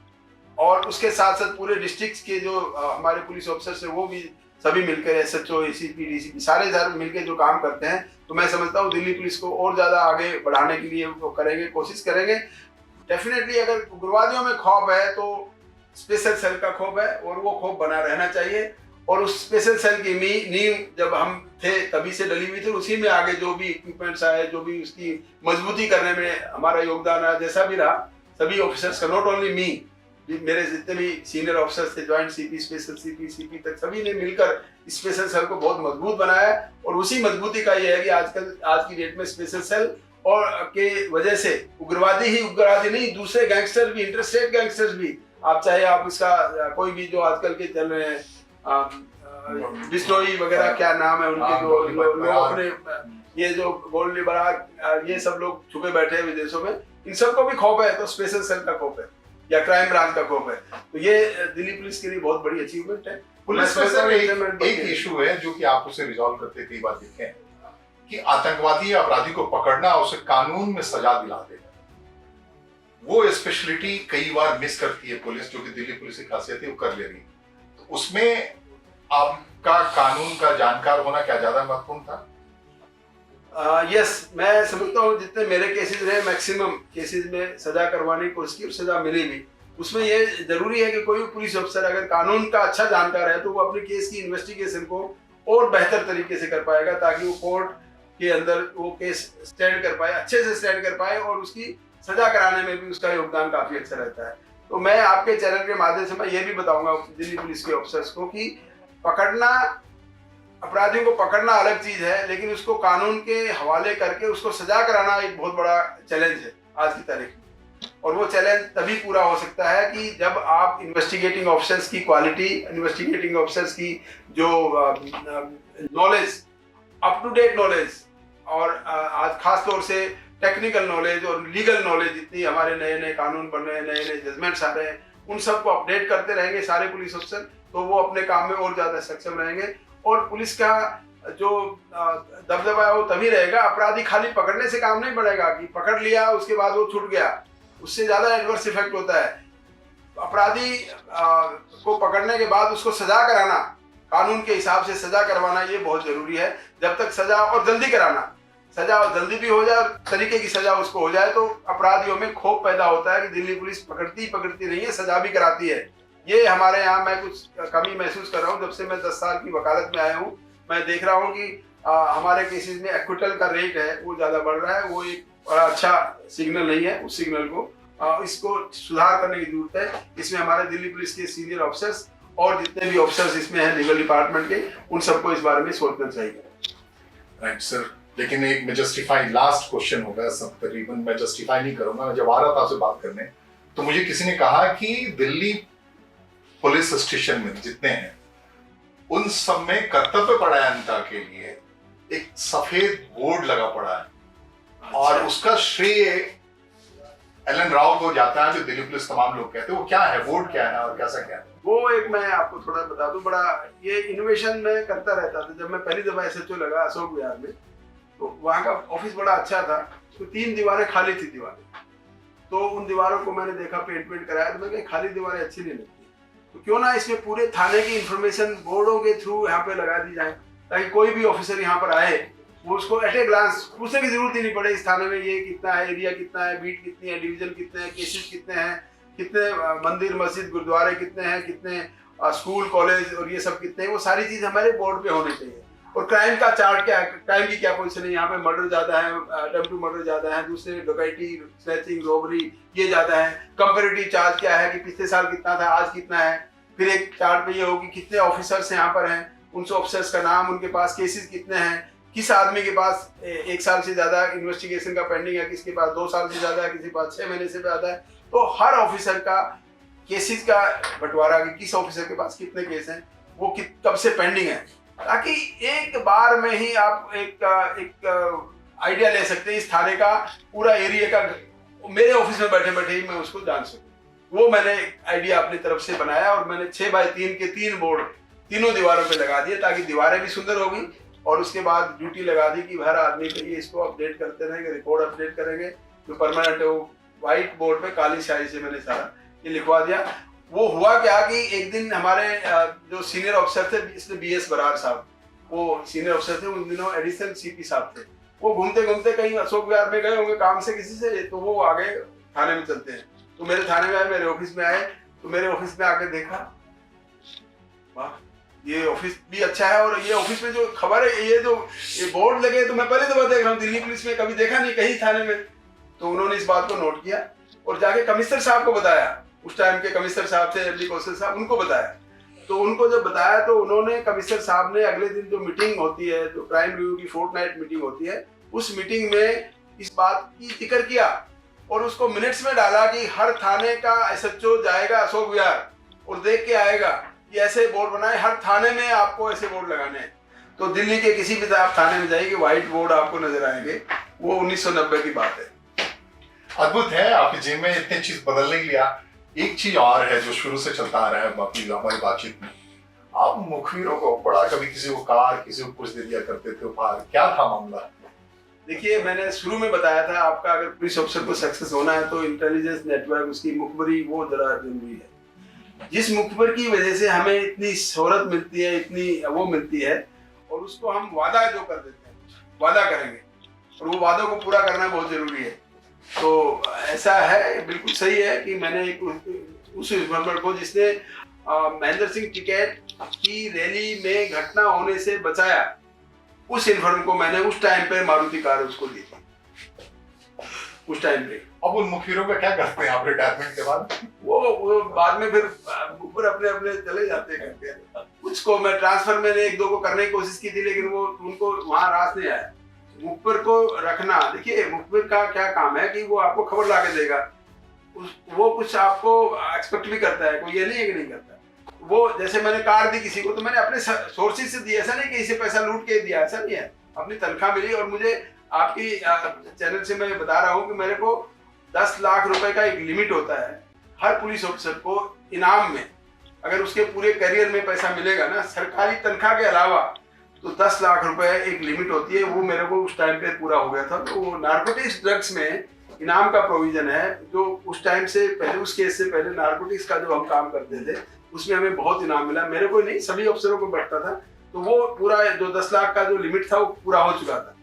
और उसके साथ साथ पूरे डिस्ट्रिक्ट के जो हमारे पुलिस ऑफिसर्स हैं वो भी सभी मिलकर SHO, ACP, DCP सारे मिलकर जो काम करते हैं, तो मैं समझता हूँ दिल्ली पुलिस को और ज्यादा आगे बढ़ाने के लिए वो करेंगे, कोशिश करेंगे। डेफिनेटली अगर उग्रवादियों में खौफ है तो स्पेशल सेल का खौफ है और वो खौफ बना रहना चाहिए। और उस स्पेशल सेल की नींव जब हम थे तभी से डली हुई थी, उसी में आगे जो भी इक्विपमेंट्स आए, जो भी उसकी मजबूती करने में हमारा योगदान रहा, जैसा भी रहा, सभी ऑफिसर्स का, नॉट ओनली मी, मेरे जितने भी सीनियर ऑफिसर्स थे, ज्वाइंट CP, स्पेशल CP तक सभी ने मिलकर स्पेशल सेल को बहुत मजबूत बनाया। और उसी मजबूती का ये है कि आज की डेट में स्पेशल सेल और के वजह से उग्रवादी नहीं, दूसरे गैंगस्टर भी, इंटरस्टेट गैंगस्टर्स भी, आप चाहे आप इसका कोई भी जो आजकल के चल रहे हैं बिस्नोई वगैरह, क्या नाम है उनके, जो लोग अपने ये जो गोल्डी बराग, ये सब लोग छुपे बैठे हैं विदेशों में, इन सबको भी खौफ है तो स्पेशल सेल का खौफ है या क्राइम ब्रांच का खौफ है। तो ये दिल्ली पुलिस के लिए बहुत बड़ी अचीवमेंट है। पुलिस में सर एक इशू है जो कि आप उसे रिजॉल्व करते कई बार देखे हैं कि आतंकवादी या अपराधी को पकड़ना, उसे कानून में सजा दिला देना, वो स्पेशलिटी कई बार मिस करती है पुलिस, जो कि दिल्ली पुलिस की खासियत है, वो कर ले रही है। तो उसमें आपका कानून का जानकार होना क्या ज्यादा महत्वपूर्ण था? यस, मैं समझता हूँ जितने मेरे केसेस रहे, मैक्सिमम केसेस में सजा करवाने की कोशिश की और सजा मिली भी। उसमें ये जरूरी है कि कोई भी पुलिस अफसर अगर कानून का अच्छा जानकार है तो वो अपने केस की इन्वेस्टिगेशन को और बेहतर तरीके से कर पाएगा, ताकि वो कोर्ट के अंदर वो केस स्टैंड कर पाए, अच्छे से स्टैंड कर पाए और उसकी सजा कराने में भी उसका योगदान काफी अच्छा रहता है। तो मैं आपके चैनल के माध्यम से मैं ये भी बताऊंगा दिल्ली पुलिस के ऑफिसर्स को कि अपराधियों को पकड़ना अलग चीज है, लेकिन उसको कानून के हवाले करके उसको सजा कराना एक बहुत बड़ा चैलेंज है आज की तारीख में। और वो चैलेंज तभी पूरा हो सकता है कि जब आप इन्वेस्टिगेटिंग ऑफिसर्स की क्वालिटी, इन्वेस्टिगेटिंग ऑफिसर्स की जो knowledge, up to date knowledge, और आज खास तौर से टेक्निकल नॉलेज और लीगल नॉलेज, जितनी हमारे नए नए कानून बन रहे हैं, नए नए जजमेंट्स आ रहे हैं, उन सबको अपडेट करते रहेंगे सारे पुलिस अफसर, तो वो अपने काम में और ज्यादा सक्षम रहेंगे। और पुलिस का जो दबदबा है वो तभी रहेगा। अपराधी खाली पकड़ने से काम नहीं बढ़ेगा कि पकड़ लिया उसके बाद वो छूट गया, उससे ज्यादा एडवर्स इफेक्ट होता है। अपराधी को पकड़ने के बाद उसको सजा कराना कानून के हिसाब से सजा करवाना ये बहुत जरूरी है। जब तक सजा और जल्दी कराना, सजा और जल्दी भी हो जाए और तरीके की सजा उसको हो जाए, तो अपराधियों में खौफ पैदा होता है कि दिल्ली पुलिस पकड़ती नहीं है, सजा भी कराती है। ये हमारे यहाँ मैं कुछ कमी महसूस कर रहा हूँ। जब से मैं 10 साल की वकालत में आया हूँ, मैं देख रहा हूँ कि हमारे केसेस में एक्विटल का रेट है वो ज़्यादा बढ़ रहा है। वो एक बड़ा अच्छा सिग्नल नहीं है। उस सिग्नल को इसको सुधार करने की जरूरत है। इसमें हमारे दिल्ली पुलिस के सीनियर ऑफिसर्स और जितने भी ऑफिसर्स इसमें हैं लीगल डिपार्टमेंट के, उन सबको इस बारे में सोचना चाहिए। राइट सर, लेकिन एक मैं जस्टिफाई लास्ट क्वेश्चन होगा, सब तकरीबन मैं जस्टिफाई नहीं करूंगा। मैं जब आ रहा था आपसे बात करने, तो मुझे किसी ने कहा कि दिल्ली पुलिस स्टेशन में जितने हैं उन सब में कर्तव्य परायणता के लिए एक सफेद बोर्ड लगा पड़ा है और उसका श्रेय एलन राव को जाता है, जो दिल्ली पुलिस तमाम लोग कहते हैं। वो क्या है, बोर्ड क्या है और कैसा क्या है? वो एक मैं आपको थोड़ा बता दूं, बड़ा ये इनोवेशन में करता रहता था। जब मैं पहली दफा एसएचओ लगा अशोक विहार में, तो वहाँ का ऑफिस बड़ा अच्छा था। तो 3 दीवारें खाली थी दीवारें, तो उन दीवारों को मैंने देखा पेंट कराया, तो मैं खाली दीवारें अच्छी नहीं लगती, तो क्यों ना इसमें पूरे थाने की इंफॉर्मेशन बोर्डों के थ्रू यहाँ पे लगा दी जाए, ताकि कोई भी ऑफिसर यहाँ पर आए वो उसको एट ए ग्लांस पूछने की जरूरत ही नहीं पड़े इस थाने में ये कितना है, एरिया कितना है, बीट कितनी है, डिवीजन कितने हैं, केसेस कितने हैं, कितने मंदिर मस्जिद गुरुद्वारे कितने हैं, कितने स्कूल कॉलेज और ये सब कितने हैं। वो सारी चीज हमारे बोर्ड पे होनी चाहिए। और क्राइम का चार्ट क्या है, क्राइम की क्या पोजीशन है, यहाँ पे मर्डर ज्यादा है, अटेम्प्ट टू मर्डर ज्यादा है, दूसरे डकैती, स्नैचिंग, रॉबरी ये ज्यादा है। कंपैरेटिव चार्ज क्या है कि पिछले साल कितना था, आज कितना है। फिर एक चार्ट पे ये होगी कितने ऑफिसर्स यहाँ पर हैं, उन ऑफिसर्स का नाम, उनके पास केसेस कितने हैं, किस आदमी के पास 1 साल से ज्यादा इन्वेस्टिगेशन का पेंडिंग है, किसके पास 2 साल से ज्यादा है, किसी के पास 6 महीने से ज्यादा है। तो हर ऑफिसर का केसेस का बंटवारा कि किस ऑफिसर के पास कितने केस हैं, वो कब से पेंडिंग है, ताकि एक बार में ही आप एक आइडिया ले सकते हैं इस थाने का पूरा एरिया का। मेरे ऑफिस में बैठे बैठे ही मैं उसको जान सकूं। वो मैंने आइडिया अपनी तरफ से बनाया और मैंने 6x3 के 3 बोर्ड तीनों दीवारों पे लगा दिए, ताकि दीवारें भी सुंदर होगी। और उसके बाद ड्यूटी लगा दी कि हर आदमी के लिए इसको अपडेट करते रहेंगे, रिकॉर्ड अपडेट करेंगे। जो परमानेंट है वो व्हाइट बोर्ड पे काली स्याही से मैंने सारा ये लिखवा दिया। वो हुआ क्या कि एक दिन हमारे जो सीनियर ऑफिसर थे, इसमें BS बरार साहब, वो सीनियर ऑफिसर थे, उन दिनों एडिशनल CP साहब थे। वो घूमते घूमते कहीं अशोक विहार में गए होंगे काम से किसी से, तो वो आगे थाने में चलते हैं। तो मेरे थाने में आए, मेरे ऑफिस में आए, तो मेरे ऑफिस में आके देखा, वाह ये ऑफिस भी अच्छा है। और ये ऑफिस में जो खबर है, ये बोर्ड लगे, तो मैं पहले दफा देख रहा हूँ, दिल्ली पुलिस में कभी देखा नहीं कहीं थाने में। तो उन्होंने इस बात को नोट किया और जाके कमिश्नर साहब को बताया। उस टाइम के कमिश्नर साहब थे MD कौशल साहब, उनको बताया। तो उनको जब बताया तो उन्होंने, कमिश्नर साहब ने अगले दिन जो मीटिंग होती है, जो क्राइम रिव्यू की फोर्टनाइट मीटिंग होती है, उस मीटिंग में इस बात की जिक्र किया और उसको मिनट्स में डाला कि हर थाने का SHO जाएगा अशोक विहार और देख के आएगा कि ऐसे बोर्ड बनाए, हर थाने में आपको ऐसे बोर्ड लगाने हैं। तो दिल्ली के किसी भी आप थाने में जाइए, व्हाइट बोर्ड आपको नजर आएंगे। वो 1990 की बात है। अद्भुत है, आपकी जेब में इतनी चीज बदलने के लिए। एक चीज और है जो शुरू से चलता आ रहा है बाकी हमारी बातचीत में, आप मुखबिरों को बड़ा कभी किसी को कार, किसी को कुछ दे दिया करते थे उपहार, क्या था मामला? देखिए, मैंने शुरू में बताया था, आपका अगर पुलिस ऑफिसर को सक्सेस होना है तो इंटेलिजेंस नेटवर्क, उसकी मुखबरी वो जरा जरूरी है। जिस मुखबर की वजह से हमें इतनी शोहरत मिलती है, इतनी वो मिलती है, और उसको हम वादा जो कर देते हैं, वादा करेंगे और वो वादों को पूरा करना बहुत जरूरी है। तो ऐसा है, बिल्कुल सही है कि मैंने एक उस इन्फॉर्मर को, जिसने महेंद्र सिंह टिकैत की रैली में घटना होने से बचाया, उस इन्फॉर्मर को मैंने उस टाइम पे मारुति कार उसको दी थी उस टाइम पे। अब उन मुखबिरों का क्या करते हैं आप रिटायरमेंट के बाद? वो बाद में फिर ऊपर अपने अपने चले जाते करते हैं। कुछ को मैं ट्रांसफर मैंने 1-2 को करने की कोशिश की थी, लेकिन वो उनको वहाँ रास नहीं आया। मुखबिर को रखना, देखिए मुखबिर का क्या काम है कि वो आपको खबर ला के देगा, वो कुछ आपको एक्सपेक्ट भी करता है, कोई ये नहीं है कि नहीं करता। वो जैसे मैंने कार दी किसी को, तो मैंने अपने सोर्सेज से दी, ऐसा नहीं कि इसे पैसा लूट के दिया, ऐसा नहीं है। अपनी तनख्वाह मिली और मुझे आपकी चैनल से मैं बता रहा हूँ कि मेरे को 10 लाख रुपए का एक लिमिट होता है हर पुलिस ऑफिसर को इनाम में। अगर उसके पूरे करियर में पैसा मिलेगा ना सरकारी तनख्वाह के अलावा, तो 10 लाख रुपए एक लिमिट होती है। वो मेरे को उस टाइम पे पूरा हो गया था। तो वो नारकोटिक्स ड्रग्स में इनाम का प्रोविजन है, जो उस टाइम से पहले, उस केस से पहले नारकोटिक्स का जो हम काम करते थे, उसमें हमें बहुत इनाम मिला। मेरे को नहीं, सभी अफसरों को बैठता था। तो वो पूरा जो 10 लाख का जो लिमिट था वो पूरा हो चुका था।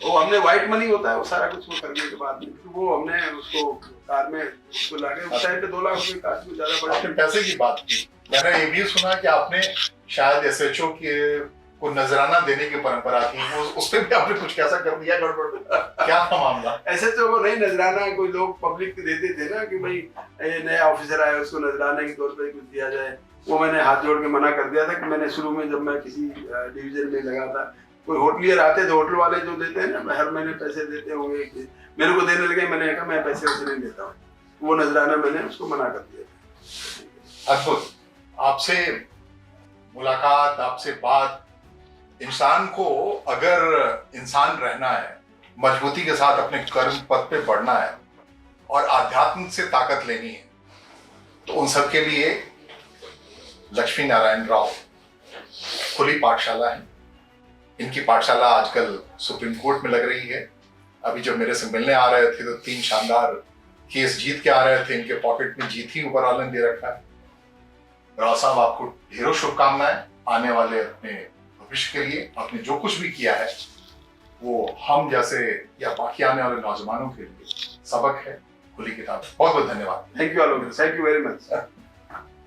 वो हमने व्हाइट मनी होता है वो सारा कुछ वो करने के बाद में, तो वो हमने उसको कार में उसको लाके उस टाइम पे 2 लाख रुपए का आदमी ज्यादा बड़ा। आपने पैसे की बात की, मैंने ये भी सुना कि आपने शायद एसएचओ के को नजराना देने की परंपरा थी, वो उस पे भी आपने कुछ कैसा कर दिया गड़बड़? क्या था मामला? एसएचओ को नहीं नजराना, कोई लोग पब्लिक को देते थे ना कि भाई ये नया ऑफिसर आया उसको नजराने के तौर पर कुछ दिया जाए। वो मैंने हाथ जोड़ के मना कर दिया था कि मैंने शुरू में जब मैं किसी डिवीजन में लगा था, कोई होटलियर आते थे, होटल वाले जो देते हैं ना हर महीने पैसे देते होंगे, मेरे को देने लगे, मैंने कहा मैं पैसे वैसे नहीं देता हूँ, वो नजराना मैंने उसको मना कर दिया। अद्भुत। आपसे मुलाकात, आपसे बात, इंसान को अगर इंसान रहना है, मजबूती के साथ अपने कर्म पथ पे बढ़ना है और आध्यात्म से ताकत लेनी है, तो उन सब के लिए लक्ष्मी नारायण राव खुली पाठशाला है। इनकी पाठशाला आजकल सुप्रीम कोर्ट में लग रही है। अभी जब मेरे से मिलने आ रहे थे तो 3 शानदार केस जीत के आ रहे थे। इनके पॉकेट में जीत ही ऊपर वाले ने दे रखा है। राव साहब, आपको ढेरों शुभकामनाएं आने वाले अपने भविष्य के लिए। आपने जो कुछ भी किया है वो हम जैसे या बाकी आने वाले नौजवानों के लिए सबक है, खुली किताब। बहुत बहुत धन्यवाद। Thank you all, thank you very much.